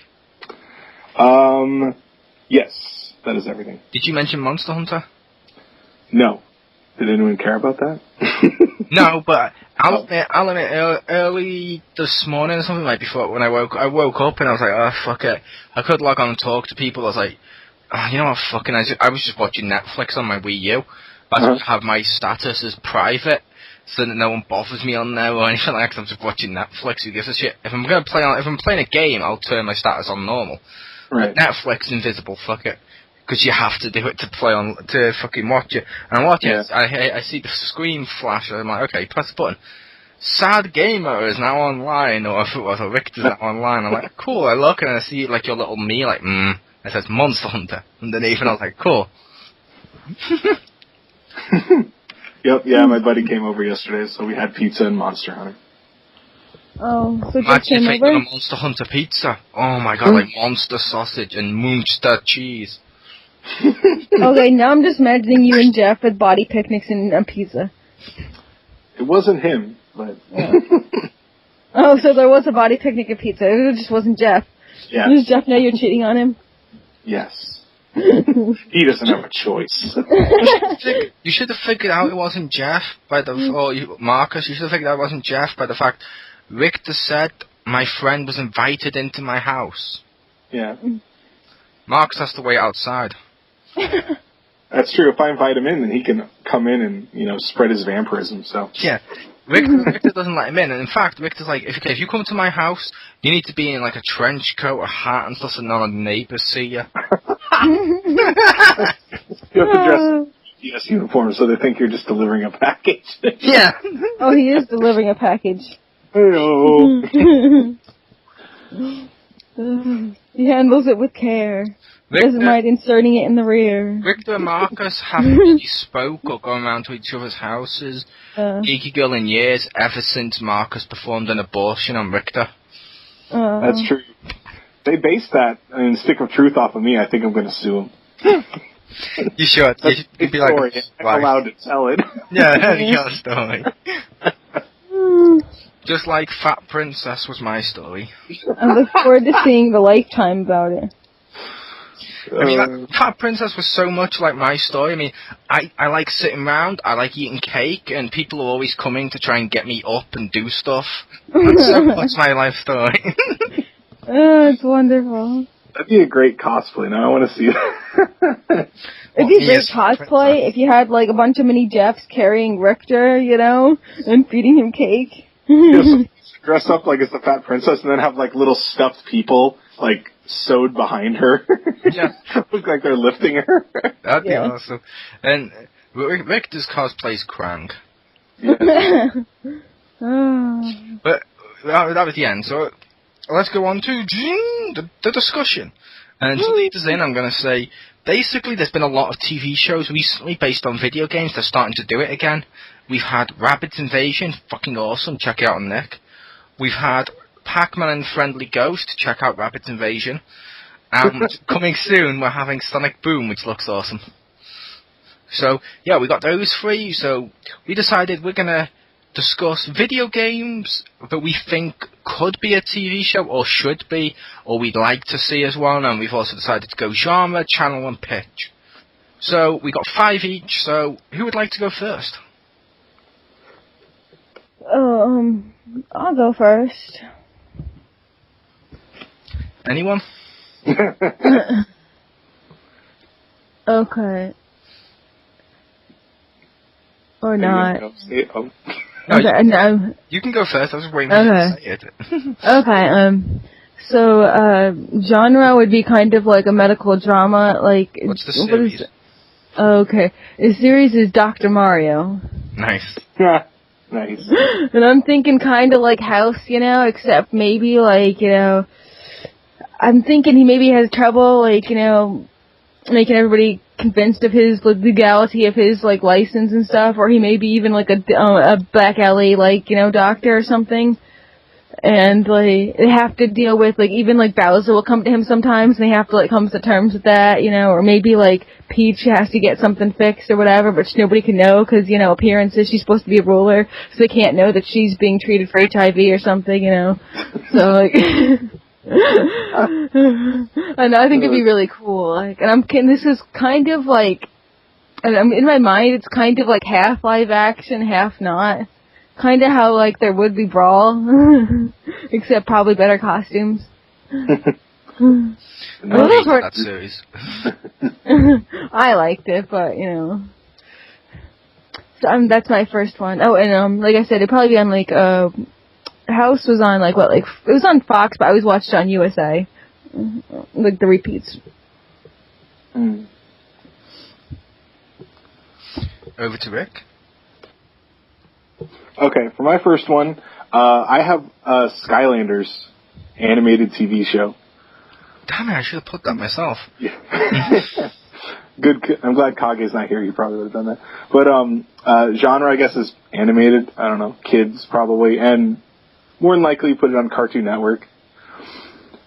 Yes, that is everything. Did you mention Monster Hunter? No. Did anyone care about that? No, but I'll admit, early this morning or something, like before when I woke up and I was like, oh fuck it, I could log on and talk to people. I was like, oh, you know what, fucking, I was just watching Netflix on my Wii U. I just have my status as private, so that no one bothers me on there or anything like that. I'm just watching Netflix. Who gives a shit? If I'm playing a game, I'll turn my status on normal. Right. But Netflix invisible, fuck it. Because you have to do it to fucking watch it. And I watch it, I see the screen flash, and I'm like, okay, press the button. Sad Gamer is now online, or if it was, or Victor's now online. I'm like, cool, I look and I see like your little me, like, it says Monster Hunter underneath, and I was like, cool. Yep, yeah, my buddy came over yesterday, so we had pizza and Monster Hunter. Oh, so just Imagine came if over? a Monster Hunter pizza. Oh my god, like monster sausage and Munster cheese. Okay, now I'm just imagining you and Jeff with body picnics and pizza. It wasn't him, but... Yeah. Oh, so there was a body picnic and pizza. It just wasn't Jeff. Yeah. Does Jeff know you're cheating on him? Yes. He doesn't have a choice. You should have figured out it wasn't Jeff by the... Marcus, you should have figured out it wasn't Jeff by the fact Richter said my friend was invited into my house. Yeah. Marcus has to wait outside. That's true. If I invite him in, then he can come in and, spread his vampirism, so... Yeah. Victor doesn't let him in, and in fact, Victor's like, if you come to my house, you need to be in like a trench coat, a hat, and stuff, so none of the neighbours see you. You have to dress in UPS uniform so they think you're just delivering a package. Yeah. Oh, he is delivering a package. Hello. He handles it with care. Doesn't mind inserting it in the rear. Victor and Marcus haven't really spoke or gone around to each other's houses. Geeky Girl in years, ever since Marcus performed an abortion on Richter. That's true. They based that and stick of truth off of me. I think I'm going to sue them. You should. You'd be like, I'm allowed to tell it. Yeah, your story. Just like Fat Princess was my story. I look forward to seeing the Lifetime about it. I mean, Fat Princess was so much like my story. I mean, I like sitting around, I like eating cake, and people are always coming to try and get me up and do stuff. That's so much my life story. Oh, it's wonderful. That'd be a great cosplay. Now I want to see it. It'd be a great cosplay if you had like a bunch of mini Jeffs carrying Richter, and feeding him cake. Dress up like it's the Fat Princess and then have like little stuffed people like sewed behind her. Yeah. Look like they're lifting her. That'd be awesome. And Richter's cosplay's Krang. Yeah. But that was the end. So let's go on to the discussion. And to lead us in, I'm going to say, basically there's been a lot of TV shows recently based on video games. They're starting to do it again. We've had Rabbids Invasion, fucking awesome, check it out on Nick. We've had Pac-Man and Friendly Ghost, check out Rabbids Invasion. And coming soon, we're having Sonic Boom, which looks awesome. So, yeah, we got those three, so we decided we're going to discuss video games that we think could be a TV show, or should be, or we'd like to see as well, and we've also decided to go genre, channel, and pitch. So, we got 5 each, so who would like to go first? I'll go first. Anyone? Okay. Or not. No, no. You can go first. I was just waiting for you to say it. Okay. So, genre would be kind of like a medical drama, like... What's the series? Okay. The series is Dr. Mario. Nice. Yeah. Nice. And I'm thinking kind of like House, except maybe like, I'm thinking he maybe has trouble, like, making everybody convinced of his legality of his like license and stuff, or he may be even like a back alley like doctor or something. And like they have to deal with like even like Bowser will come to him sometimes, and they have to like come to terms with that, or maybe like Peach has to get something fixed or whatever, but nobody can know because appearances. She's supposed to be a ruler, so they can't know that she's being treated for HIV or something, So like, I know I think it'd be really cool. Like, and this is kind of like, and I'm in my mind, it's kind of like half live action, half not. Kind of how, like, there would be Brawl, except probably better costumes. That series. I liked it, but, So, that's my first one. Oh, and, like I said, it'd probably be on, like, House was on, like, it was on Fox, but I always watched it on USA. Like, the repeats. Over to Rick. Okay, for my first one, I have Skylanders animated TV show. Damn it, I should have put that myself. Yeah. Good. I'm glad Kage's not here. He probably would have done that. But genre, I guess, is animated. I don't know, kids probably, and more than likely put it on Cartoon Network.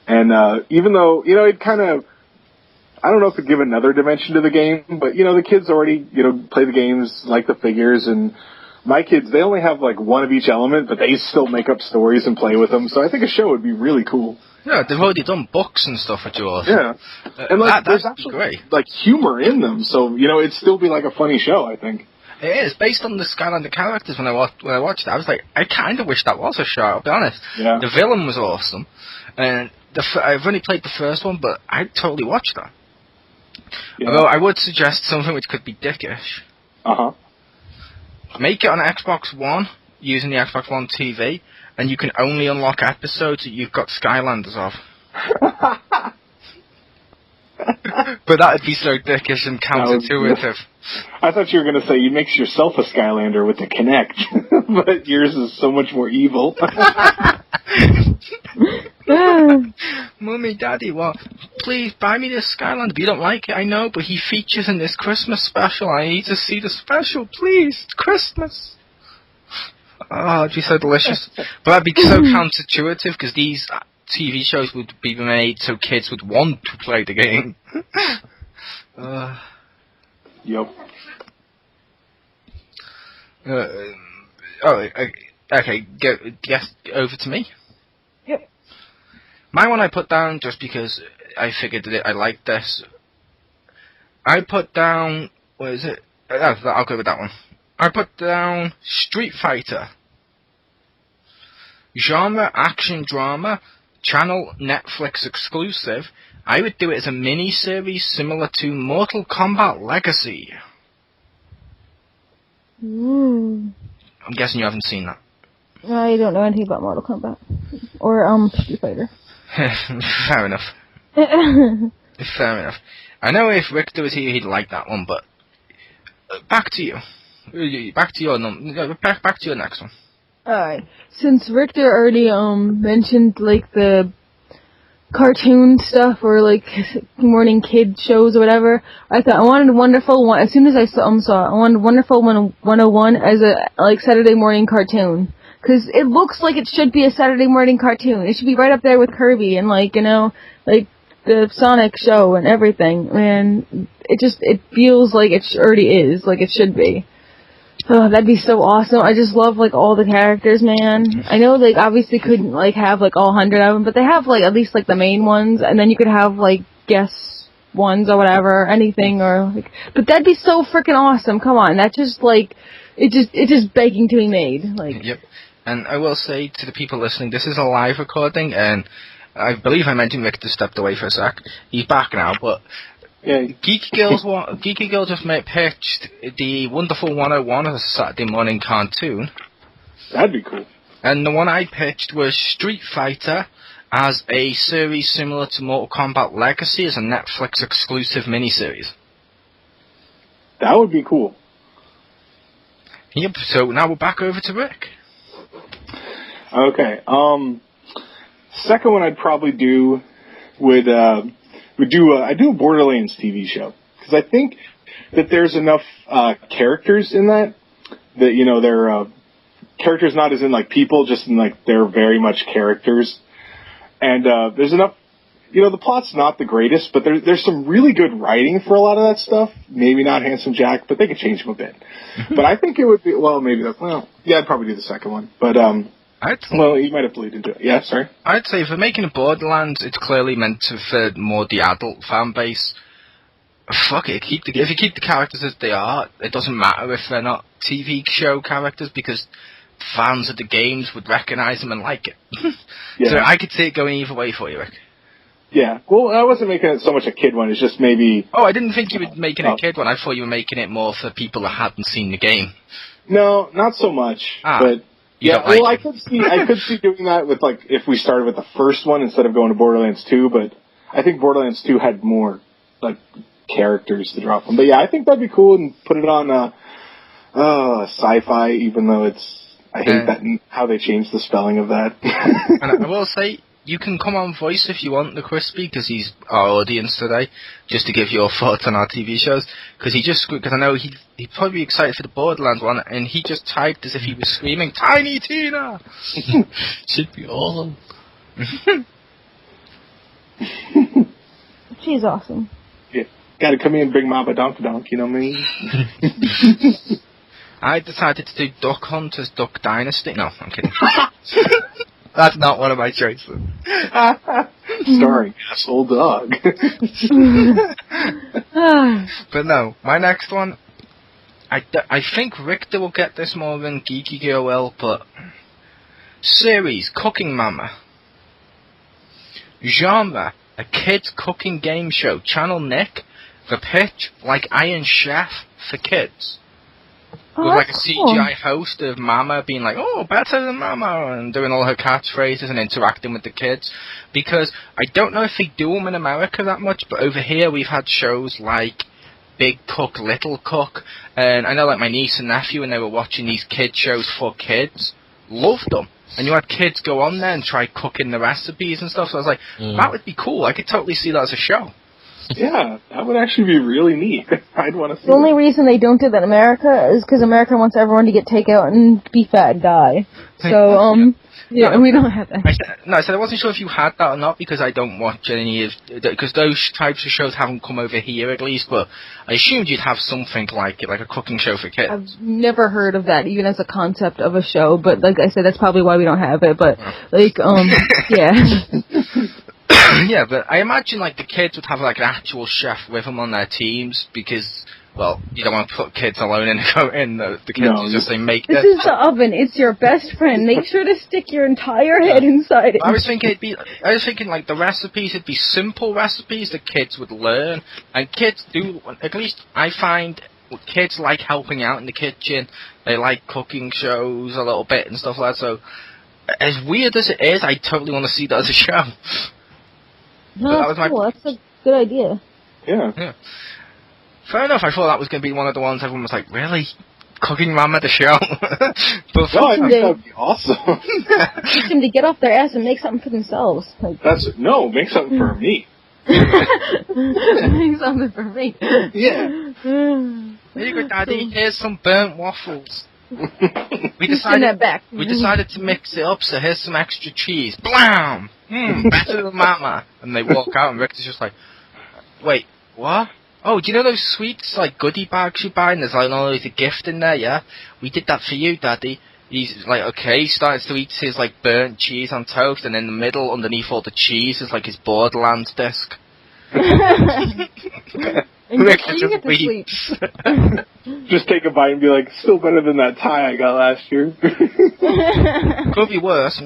And even though it kind of, I don't know if it'd give another dimension to the game, but the kids already play the games, like the figures, and my kids, they only have like one of each element, but they still make up stories and play with them. So I think a show would be really cool. Yeah, they've already done books and stuff with yours. Yeah, and like there's actually great. Like humor in them, so it'd still be like a funny show. I think it is based on the Skylander characters. When I watched it, I was like, I kind of wish that was a show. I'll be honest. Yeah. The villain was awesome, and I've only played the first one, but I'd totally watch that. Yeah. Although I would suggest something which could be dickish. Make it on Xbox One using the Xbox One TV, and you can only unlock episodes that you've got Skylanders of. But that'd be so dickish and counterintuitive. I thought you were going to say you mix yourself a Skylander with the Kinect, but yours is so much more evil. Mummy, Daddy, what? Please buy me this Skylander. If you don't like it, I know, but he features in this Christmas special. I need to see the special, please. It's Christmas. Oh, it'd be so delicious. But that'd be so counterintuitive, because these TV shows would be made so kids would want to play the game. Yep. Okay, guess over to me. Yep. My one I put down just because I figured that I liked this. I put down, what is it? I'll go with that one. I put down Street Fighter. Genre, action, drama, channel, Netflix exclusive. I would do it as a mini-series similar to Mortal Kombat Legacy. Ooh. I'm guessing you haven't seen that. I don't know anything about Mortal Kombat. Or, Street Fighter. Fair enough. Fair enough. I know if Richter was here, he'd like that one, but back to you. Back to your next one. Alright. Since Richter already mentioned like the cartoon stuff or like morning kid shows or whatever, I thought I wanted Wonderful One. As soon as I saw it, I wanted Wonderful 101 as a like Saturday morning cartoon. Because it looks like it should be a Saturday morning cartoon. It should be right up there with Kirby and like like the Sonic show and everything. And it feels like it already is, like it should be. Oh, that'd be so awesome. I just love like all the characters, man. I know like obviously couldn't like have like all 100 of them, but they have like at least like the main ones, and then you could have like guest ones or whatever, anything or like. But that'd be so freaking awesome. Come on, that's just like it's just begging to be made. Like. Yep. And I will say to the people listening, this is a live recording, and I believe I mentioned Victor stepped away for a sec. He's back now, but. Yeah, Geeky Girl just pitched the Wonderful 101 as a Saturday morning cartoon. That'd be cool. And the one I pitched was Street Fighter as a series similar to Mortal Kombat Legacy as a Netflix exclusive miniseries. That would be cool. Yep, so now we're back over to Rick. Okay, second one I'd probably do would would do a Borderlands TV show, because I think that there's enough characters in that they're characters not as in like people, just in like they're very much characters, and there's enough. The plot's not the greatest, but there's some really good writing for a lot of that stuff. Maybe not Handsome Jack, but they could change him a bit. But I think it would be, I'd probably do the second one. But, you might have to lead into it. Yeah, sorry. I'd say for making a Borderlands, it's clearly meant for more the adult fan base. Fuck it, if you keep the characters as they are, it doesn't matter if they're not TV show characters, because fans of the games would recognise them and like it. So I could see it going either way for you, Rick. Yeah, well, I wasn't making it so much a kid one, it's just maybe... Oh, I didn't think you were making it a kid one, I thought you were making it more for people that hadn't seen the game. No, not so much, but... I could see doing that with, like, if we started with the first one instead of going to Borderlands 2, but I think Borderlands 2 had more, like, characters to draw from. But yeah, I think that'd be cool, and put it on, sci-fi, even though I hate that, how they changed the spelling of that. And I will say, you can come on voice if you want, the Crispy, because he's our audience today, just to give your thoughts on our TV shows. Because I know he'd probably be excited for the Borderlands one, and he just typed as if he was screaming, "Tiny Tina!" Should be awesome. She's awesome. Yeah, gotta come in and bring Mama Donk, you know what I mean? I decided to do Duck Hunters Duck Dynasty. No, I'm kidding. That's not one of my choices. Starring Asshole Dog. But no, my next one, I think Richter will get this more than Geeky Girl will, but... Series, Cooking Mama. Genre, a kids cooking game show. Channel Nick. The pitch, like Iron Chef for kids. With like a CGI host of Mama being like, "Oh, better than Mama," and doing all her catchphrases and interacting with the kids. Because I don't know if they do them in America that much, but over here we've had shows like Big Cook, Little Cook, and I know like my niece and nephew, when they were watching these kid shows for kids, loved them. And you had kids go on there and try cooking the recipes and stuff, so I was like, that would be cool. I could totally see that as a show. Yeah, that would actually be really neat. I'd want to see The only reason they don't do that in America is because America wants everyone to get takeout and be fat and die. So, we don't have that. I said I wasn't sure if you had that or not, because I don't watch any of... Because those types of shows haven't come over here, at least, but I assumed you'd have something like it, like a cooking show for kids. I've never heard of that, even as a concept of a show, but like I said, that's probably why we don't have it, but, yeah. Yeah, but I imagine like the kids would have like an actual chef with them on their teams, because, well, you don't want to put kids alone in the kitchen, just say make this. This is the oven. It's your best friend. Make sure to stick your entire head inside it. I was thinking like the recipes would be simple recipes that kids would learn, and kids do. At least I find kids like helping out in the kitchen. They like cooking shows a little bit and stuff like that. So, as weird as it is, I totally want to see that as a show. No, that's cool. That's a good idea. Yeah. Fair enough, I thought that was going to be one of the ones everyone was like, really? Cooking Mama the show? But I think that would be awesome. Teach them to get off their ass and make something for themselves. Make something for me. Make something for me. Yeah. Here you go, Daddy. Here's some burnt waffles. We decided to mix it up, so here's some extra cheese. Blam! Better than Mama. And they walk out, and Richter's just like, wait, what? Oh, do you know those sweets, like, goodie bags you buy, and there's, like, always a gift in there, yeah? We did that for you, Daddy. He's like, okay, he starts to eat his, like, burnt cheese on toast, and in the middle, underneath all the cheese, is, like, his Borderlands disc. And you get the sweets. Just take a bite and be like, still better than that tie I got last year. Could be worse.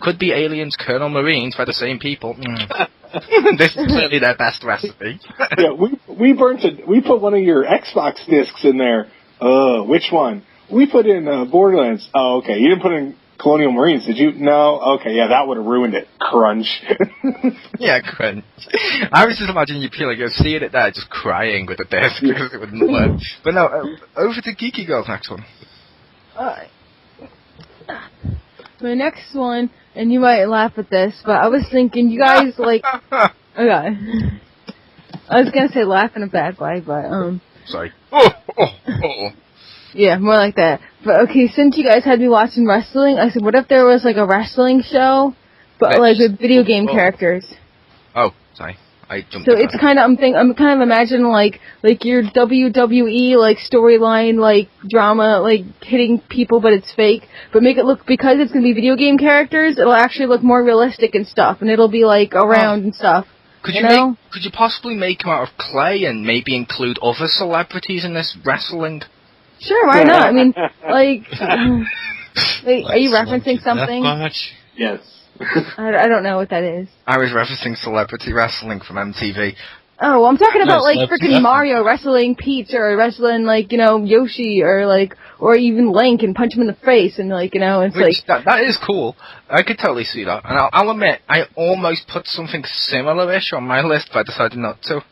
Could be aliens, Colonel Marines by the same people. This is clearly their best recipe. Yeah, we put one of your Xbox discs in there. Which one? We put in Borderlands. Oh, okay. You didn't put in Colonial Marines, did you? No? Okay, yeah, that would have ruined it. Crunch. Yeah, crunch. I was just imagining you peeling, you're seeing it there, just crying with the disc because it wouldn't work. But no, over to Geeky Girl's next one. Alright. My next one, and you might laugh at this, but I was thinking, you guys, like, Okay. I was gonna say laugh in a bad way, but Sorry. yeah, more like that. But okay, since you guys had me watching wrestling, I said, what if there was like a wrestling show, but like with video game characters? Oh, sorry. I jumped. So it's kind of I'm kind of imagining like your WWE like storyline like drama like hitting people, but it's fake. But make it look, because it's gonna be video game characters, it'll actually look more realistic and stuff, and it'll be like around and stuff. Could you possibly make them out of clay and maybe include other celebrities in this wrestling? Sure, why not? I mean, like, wait, are you referencing something? Yes. I don't know what that is. I was referencing celebrity wrestling from MTV. Oh, well, I'm talking about like freaking Mario wrestling Peach, or wrestling like Yoshi, or even Link, and punch him in the face, and it's Which, like that is cool. I could totally see that, and I'll admit I almost put something similar-ish on my list, but I decided not to.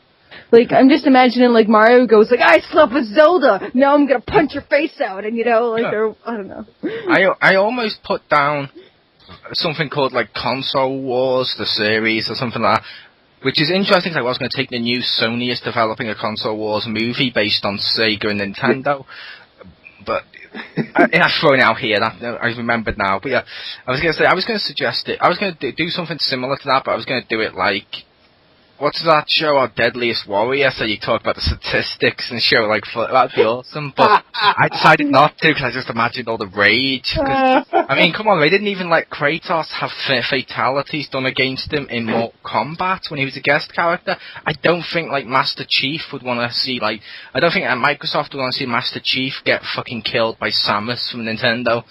Like, I'm just imagining, like, Mario goes, like, I slept with Zelda, now I'm gonna punch your face out, and, or, I don't know. I almost put down something called, like, Console Wars, the series, or something like that, which is interesting, because I was going to take the news. Sony is developing a Console Wars movie based on Sega and Nintendo, but I've thrown it out here, I remembered now, but yeah, I was going to suggest it, I was going to do something similar to that, but I was going to do it like, what's that show, Our Deadliest Warrior? So you talk about the statistics and show, like, that'd be awesome. But I decided not to, because I just imagined all the rage. I mean, come on, they didn't even let Kratos have fatalities done against him in Mortal Kombat when he was a guest character. I don't think, like, Master Chief would want to see, like, I don't think Microsoft would want to see Master Chief get fucking killed by Samus from Nintendo.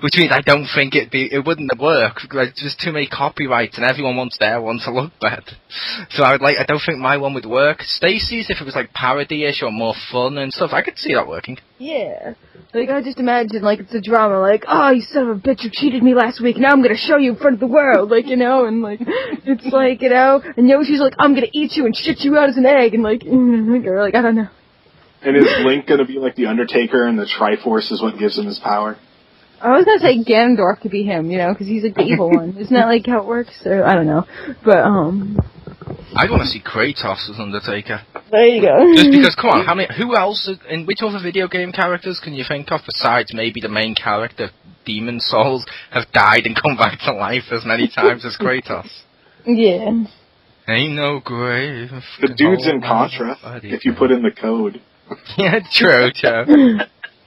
Which means I don't think it wouldn't work, because there's just too many copyrights and everyone wants their one to look bad. So I don't think my one would work. Stacy's, if it was like parody-ish or more fun and stuff, I could see that working. Yeah. Like, I just imagine, like, it's a drama, like, oh, you son of a bitch, you cheated me last week, now I'm gonna show you in front of the world, like, and, like, it's like, and Yoshi's like, I'm gonna eat you and shit you out as an egg, and, like, or, like, I don't know. And is Link gonna be like the Undertaker, and the Triforce is what gives him his power? I was gonna say Ganondorf could be him, because he's like the evil one. Isn't that like how it works? Or I don't know, but I'd want to see Kratos as Undertaker. There you go. Just because, come on, who else, in which other video game characters can you think of besides maybe the main character, Demon Souls, have died and come back to life as many times as Kratos? Yeah. Ain't no grave. The dude's in Contra, if you put in the code. Yeah, true.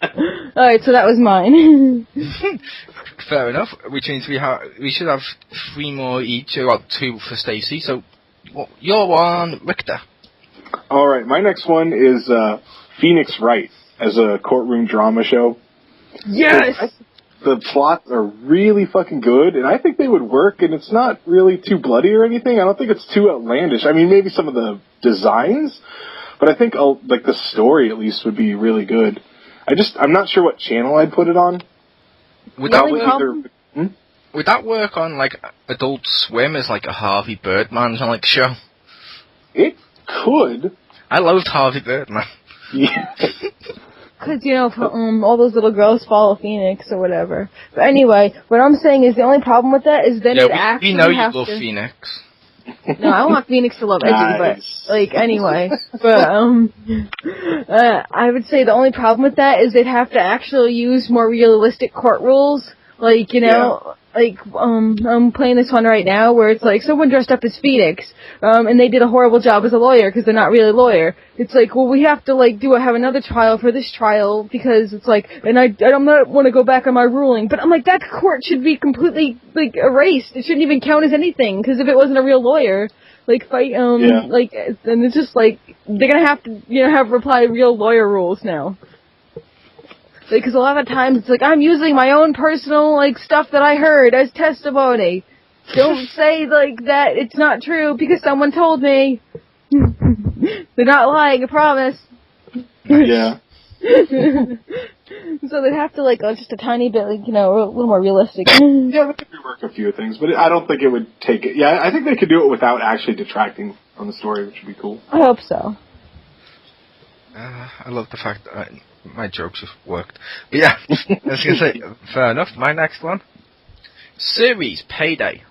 Alright, so that was mine. Fair enough, which means we should have 3 more each, or 2 for Stacy, so your one, Richter. Alright, my next one is Phoenix Wright as a courtroom drama show. Yes! The plots are really fucking good, and I think they would work, and it's not really too bloody or anything. I don't think it's too outlandish. I mean, maybe some of the designs, but I think like the story at least would be really good. I'm not sure what channel I'd put it on. Would that work on, like, Adult Swim as, like, a Harvey Birdman like show? It could. I loved Harvey Birdman. Yeah. Because, all those little girls follow Phoenix or whatever. But anyway, what I'm saying is the only problem with that is then it actually we know you love Phoenix. No, I want Phoenix to love Edgy, but, like, anyway. But, I would say the only problem with that is they'd have to actually use more realistic court rules. Like, like, I'm playing this one right now where it's like someone dressed up as Phoenix, and they did a horrible job as a lawyer because they're not really a lawyer. It's like, well, we have to, like, have another trial for this trial because it's like, and I don't want to go back on my ruling, but I'm like, that court should be completely, like, erased. It shouldn't even count as anything because if it wasn't a real like, like, and it's just like, they're gonna have to, apply real lawyer rules now. Because a lot of times it's like, I'm using my own personal, like, stuff that I heard as testimony. Don't say, like, that it's not true because someone told me. They're not lying, I promise. Yeah. So they'd have to, like, just a tiny bit, like, a little more realistic. Yeah, they could rework a few things, but I don't think it would take it. Yeah, I think they could do it without actually detracting from the story, which would be cool. I hope so. I love the fact that my jokes just worked. But yeah, I was going to say, fair enough. My next one. Series Payday.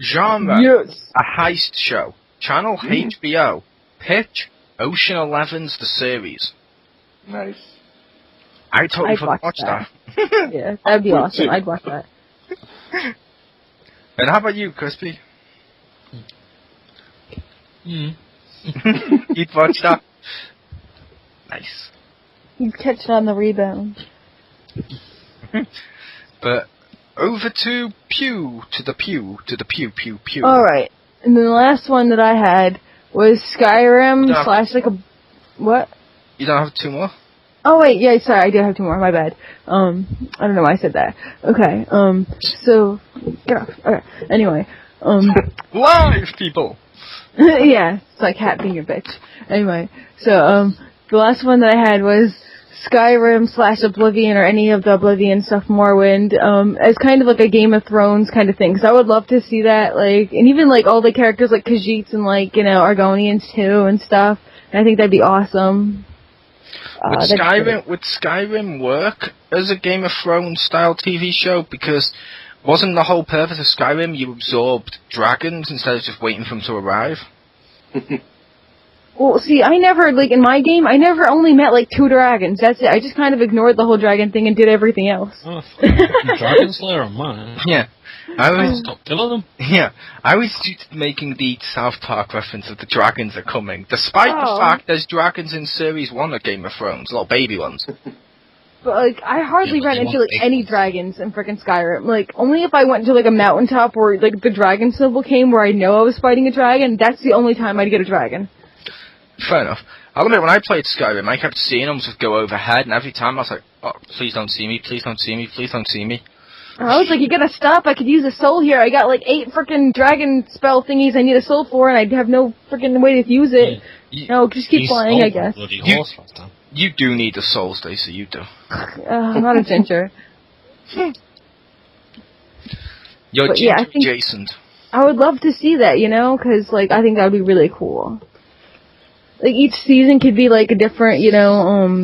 Genre, Yes. a heist show. Channel, HBO. Pitch, Ocean Eleven's The Series. Nice. I totally I'd fucking watch watch that. Yeah, that'd be Would awesome. too. I'd watch that. And how about you, Crispy? You'd watch that? Nice. He's catching on the rebound. But over to pew, to the pew, pew, pew. Alright. And then the last one that I had was Skyrim Yeah. / like a... What? You don't have two more? Oh wait, yeah, sorry, I do have two more, my bad. I don't know why I said that. Okay, so... Get off. Okay, anyway, Live, people! yeah, it's like Hat being a bitch. Anyway, so, the last one that I had was Skyrim / Oblivion or any of the Oblivion stuff, Morrowind, as kind of like a Game of Thrones kind of thing. So I would love to see that, like, and even like all the characters like Khajiits and like, you know, Argonians too and stuff. And I think that'd be awesome. Would Skyrim work as a Game of Thrones style TV show? Because wasn't the whole purpose of Skyrim you absorbed dragons instead of just waiting for them to arrive? Well, see, I never, like, in my game, I never only met, like, 2 dragons. That's it. I just kind of ignored the whole dragon thing and did everything else. Oh, Dragon Slayer on mine. Yeah. I was Stop killing them. Yeah, I was making the South Park reference of the dragons are coming, despite the fact there's dragons in Series 1 of Game of Thrones, little baby ones. But, like, I hardly Yeah, ran they into, want like, big any ones. dragons in frickin' Skyrim. Like, only if I went to, like, a mountaintop where, like, the dragon symbol came where I know I was fighting a dragon, that's the only time I'd get a dragon. Fair enough. I'll admit, when I played Skyrim, I kept seeing them just go overhead, and every time I was like, oh, please don't see me, please don't see me, please don't see me. I was like, you gotta stop, I could use a soul here. I got, like, 8 frickin' dragon spell thingies I need a soul for, and I'd have no frickin' way to use it. No, just keep flying, I guess. Bloody horse last time. You do need a soul, Stacey, you do. I'm not a ginger. You're But, yeah, I ginger think- adjacent. I would love to see that, you know, because, like, I think that would be really cool. Like, each season could be, like, a different, you know,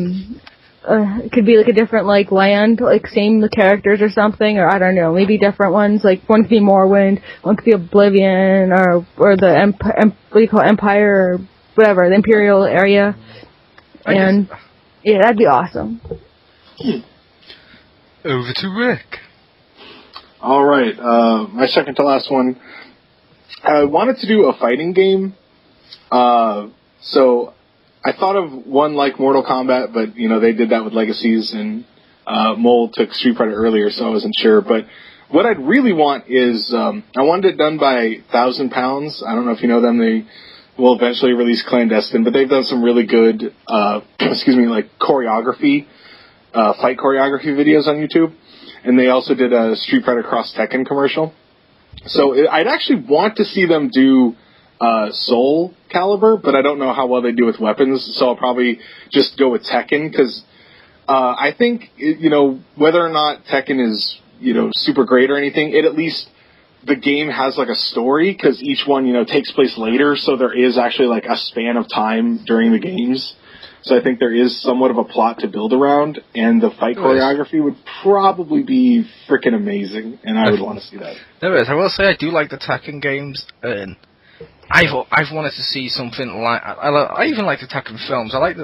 it could be, like, a different, like, land, like, same characters or something, or I don't know, maybe different ones, like, one could be Morrowind, one could be Oblivion, or the, what do you call it, Empire, or whatever, the Imperial area, and, yeah, that'd be awesome. Over to Rick. All right, my second to last one. I wanted to do a fighting game. So I thought of one like Mortal Kombat, but you know they did that with Legacies, and Mole took Street Fighter earlier, so I wasn't sure. But what I'd really want is I wanted it done by 1,000 Pounds. I don't know if you know them. They will eventually release Clandestine, but they've done some really good, like choreography, fight choreography videos on YouTube. And they also did a Street Fighter Cross Tekken commercial. So I'd actually want to see them do Soul Calibur, but I don't know how well they do with weapons, so I'll probably just go with Tekken, because I think, you know, whether or not Tekken is, you know, super great or anything, it at least, the game has like a story, because each one, you know, takes place later, so there is actually like a span of time during the games. So I think there is somewhat of a plot to build around, and the fight choreography would probably be freaking amazing, and I would want to see that. There is. I will say I do like the Tekken games, and I've wanted to see something like I even like the Tekken films. I like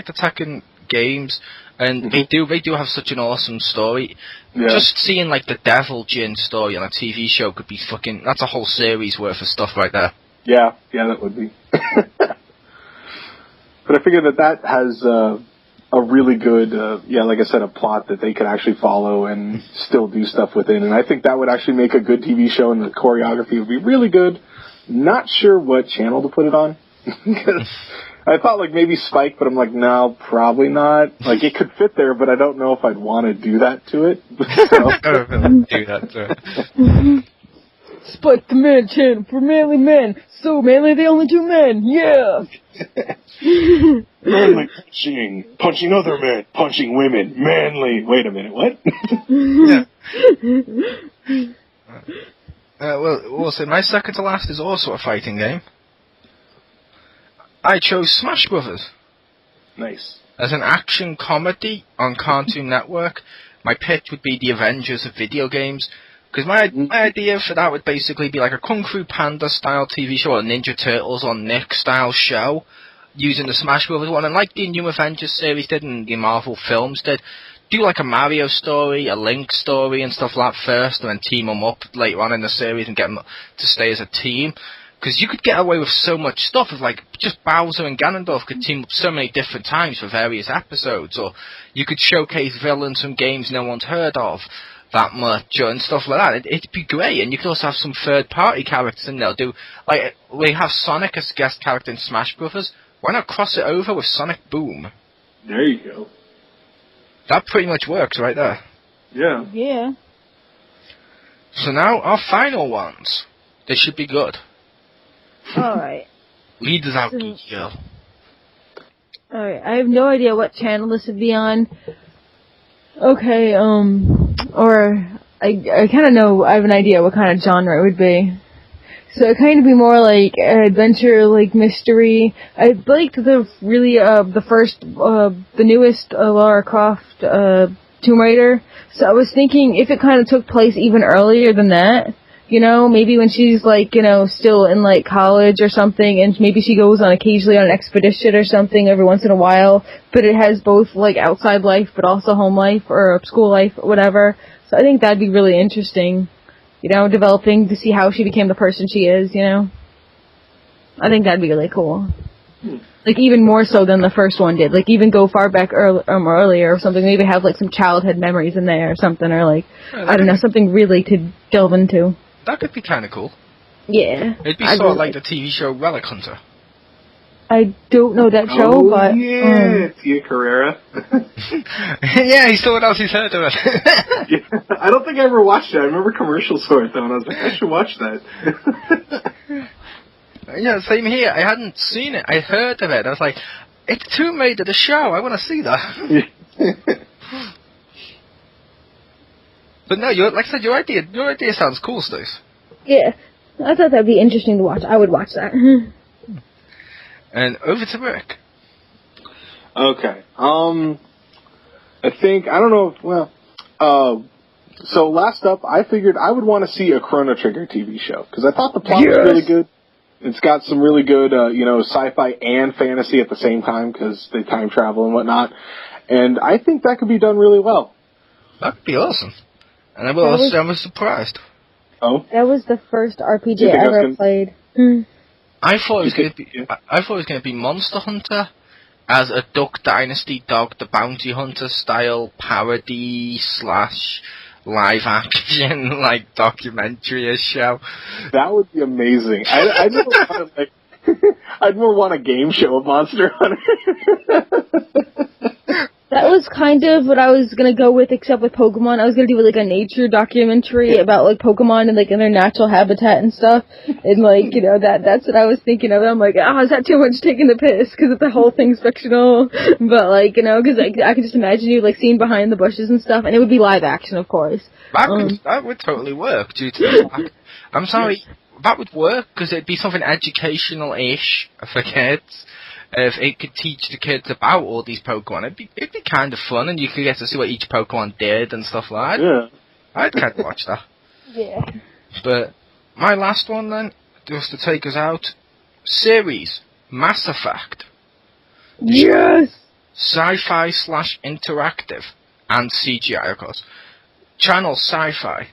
the Tekken games, and they do have such an awesome story. Yeah. Just seeing like the Devil Jin story on a TV show could be fucking. That's a whole series worth of stuff right there. Yeah, that would be. But I figure that has a really good, like I said, a plot that they could actually follow and still do stuff within. And I think that would actually make a good TV show, and the choreography would be really good. Not sure what channel to put it on. I thought like maybe Spike, but I'm like, no, probably not. Like it could fit there, but I don't know if I'd want to do that to it. Do that to it. Spike the Man channel for manly men. So manly they only do men. Yeah. Manly punching other men, punching women, manly. Wait a minute, what? Yeah. We'll say my second to last is also a fighting game. I chose Smash Brothers. Nice. As an action comedy on Cartoon Network, my pitch would be the Avengers of video games, Because my idea for that would basically be like a Kung Fu Panda style TV show, or Ninja Turtles or Nick style show, using the Smash Brothers one, and like the New Avengers series did and the Marvel films did, do like a Mario story, a Link story and stuff like that first, and then team them up later on in the series and get them to stay as a team. Because you could get away with so much stuff if, like, just Bowser and Ganondorf could team up so many different times for various episodes, or you could showcase villains from games no one's heard of that much, and stuff like that. It'd be great, and you could also have some third-party characters in there. Like, we have Sonic as guest character in Smash Brothers. Why not cross it over with Sonic Boom? There you go. That pretty much works right there. Yeah. Yeah. So now, our final ones. They should be good. Alright. Lead us out, Geek Girl. Alright, I have no idea what channel this would be on. Okay, or I kind of know, I have an idea what kind of genre it would be. So it kind of be more like adventure, like mystery. I liked the newest Lara Croft Tomb Raider. So I was thinking if it kind of took place even earlier than that. You know, maybe when she's, like, you know, still in, like, college or something, and maybe she goes on occasionally on an expedition or something every once in a while, but it has both, like, outside life, but also home life, or school life, or whatever. So I think that'd be really interesting, you know, developing to see how she became the person she is, you know. I think that'd be really cool. Like, even more so than the first one did. Like, even go far back earlier or something, maybe have, like, some childhood memories in there or something, or, like, I don't know, something really to delve into. That could be kind of cool. Yeah. It'd be sort of like the TV show Relic Hunter. I don't know that show, but... yeah, Tia Carrera. Yeah, he's someone else who's heard of it. Yeah, I don't think I ever watched it. I remember commercials for it, though, and I was like, I should watch that. Yeah, same here. I hadn't seen it. I heard of it. I was like, it's Tomb Raider, the show. I want to see that. But no, like I said, your idea sounds cool, Stace. Yeah, I thought that'd be interesting to watch. I would watch that. And over to Rick. Okay. I think, I don't know if, so last up, I figured I would want to see a Chrono Trigger TV show, because I thought the plot was really good. It's got some really good, sci-fi and fantasy at the same time, because they time travel and whatnot. And I think that could be done really well. That could be awesome. And I was surprised. Oh? That was the first RPG I ever played. I thought it was going to be Monster Hunter as a Duck Dynasty Dog the Bounty Hunter style parody / live action like documentary-ish show. That would be amazing. I'd more want to, I'd more want a game show of Monster Hunter. That was kind of what I was gonna go with, except with Pokemon. I was gonna do like a nature documentary about like Pokemon and like in their natural habitat and stuff, and like that's what I was thinking of. I'm like, is that too much taking the piss? Because the whole thing's fictional, but like because I could just imagine you like seeing behind the bushes and stuff, and it would be live action, of course. That would totally work due to the fact. I'm sorry, that would work because it'd be something educational-ish for kids. If it could teach the kids about all these Pokemon, it'd be kind of fun, and you could get to see what each Pokemon did and stuff like that. Yeah. I'd kind of watch that. Yeah. But my last one then, just to take us out, series Mass Effect. Yes. Sci-fi / interactive and CGI, of course. Channel Sci-fi.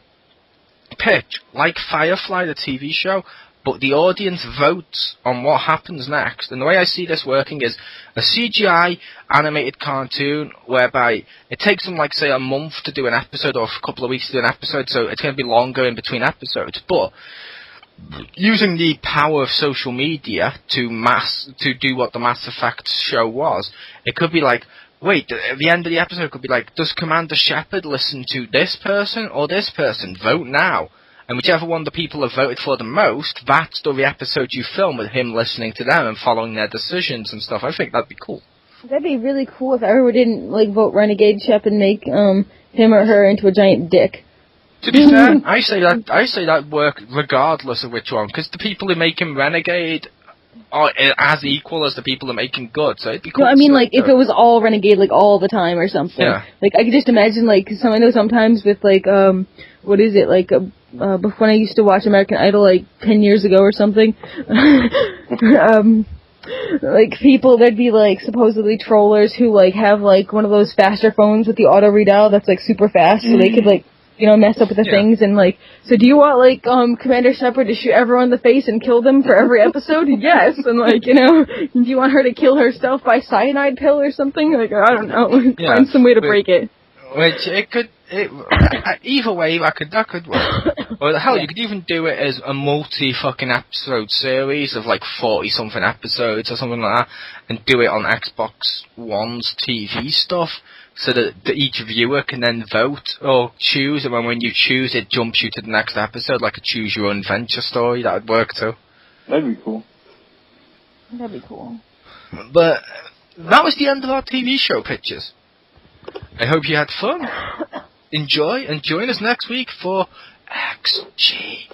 Pitch like Firefly, the TV show. But the audience votes on what happens next. And the way I see this working is a CGI animated cartoon whereby it takes them, like, say, a month to do an episode or a couple of weeks to do an episode, so it's going to be longer in between episodes. But using the power of social media to do what the Mass Effect show was, it could be like, wait, at the end of the episode it could be like, does Commander Shepard listen to this person or this person? Vote now. And whichever one the people have voted for the most, that's the episode you film with him listening to them and following their decisions and stuff. I think that'd be cool. That'd be really cool if everyone didn't like vote Renegade Shep and make him or her into a giant dick. To be fair, I say that work regardless of which one, because the people who make him Renegade as equal as the people that are making good. So it'd be cool. No, I mean, like, if it was all Renegade, like, all the time or something. Yeah. Like, I could just imagine, like, I know sometimes with, like, what is it, like, when I used to watch American Idol, like, 10 years ago or something, like, people, there'd be, like, supposedly trollers who, like, have, like, one of those faster phones with the auto readout that's, like, super fast, so they could, like, you know, mess up with the things, and, like, so do you want, like, Commander Shepard to shoot everyone in the face and kill them for every episode? Yes, and, like, you know, do you want her to kill herself by cyanide pill or something? Like, I don't know, find some way to break it. Which either way, that could work. Or hell, you could even do it as a multi-fucking episode series of like 40-something episodes or something like that, and do it on Xbox One's TV stuff, so that each viewer can then vote or choose, and when you choose, it jumps you to the next episode, like a choose-your-own-adventure story. That would work too. That'd be cool. That'd be cool. But that was the end of our TV show pictures. I hope you had fun. Enjoy, and join us next week for XGR.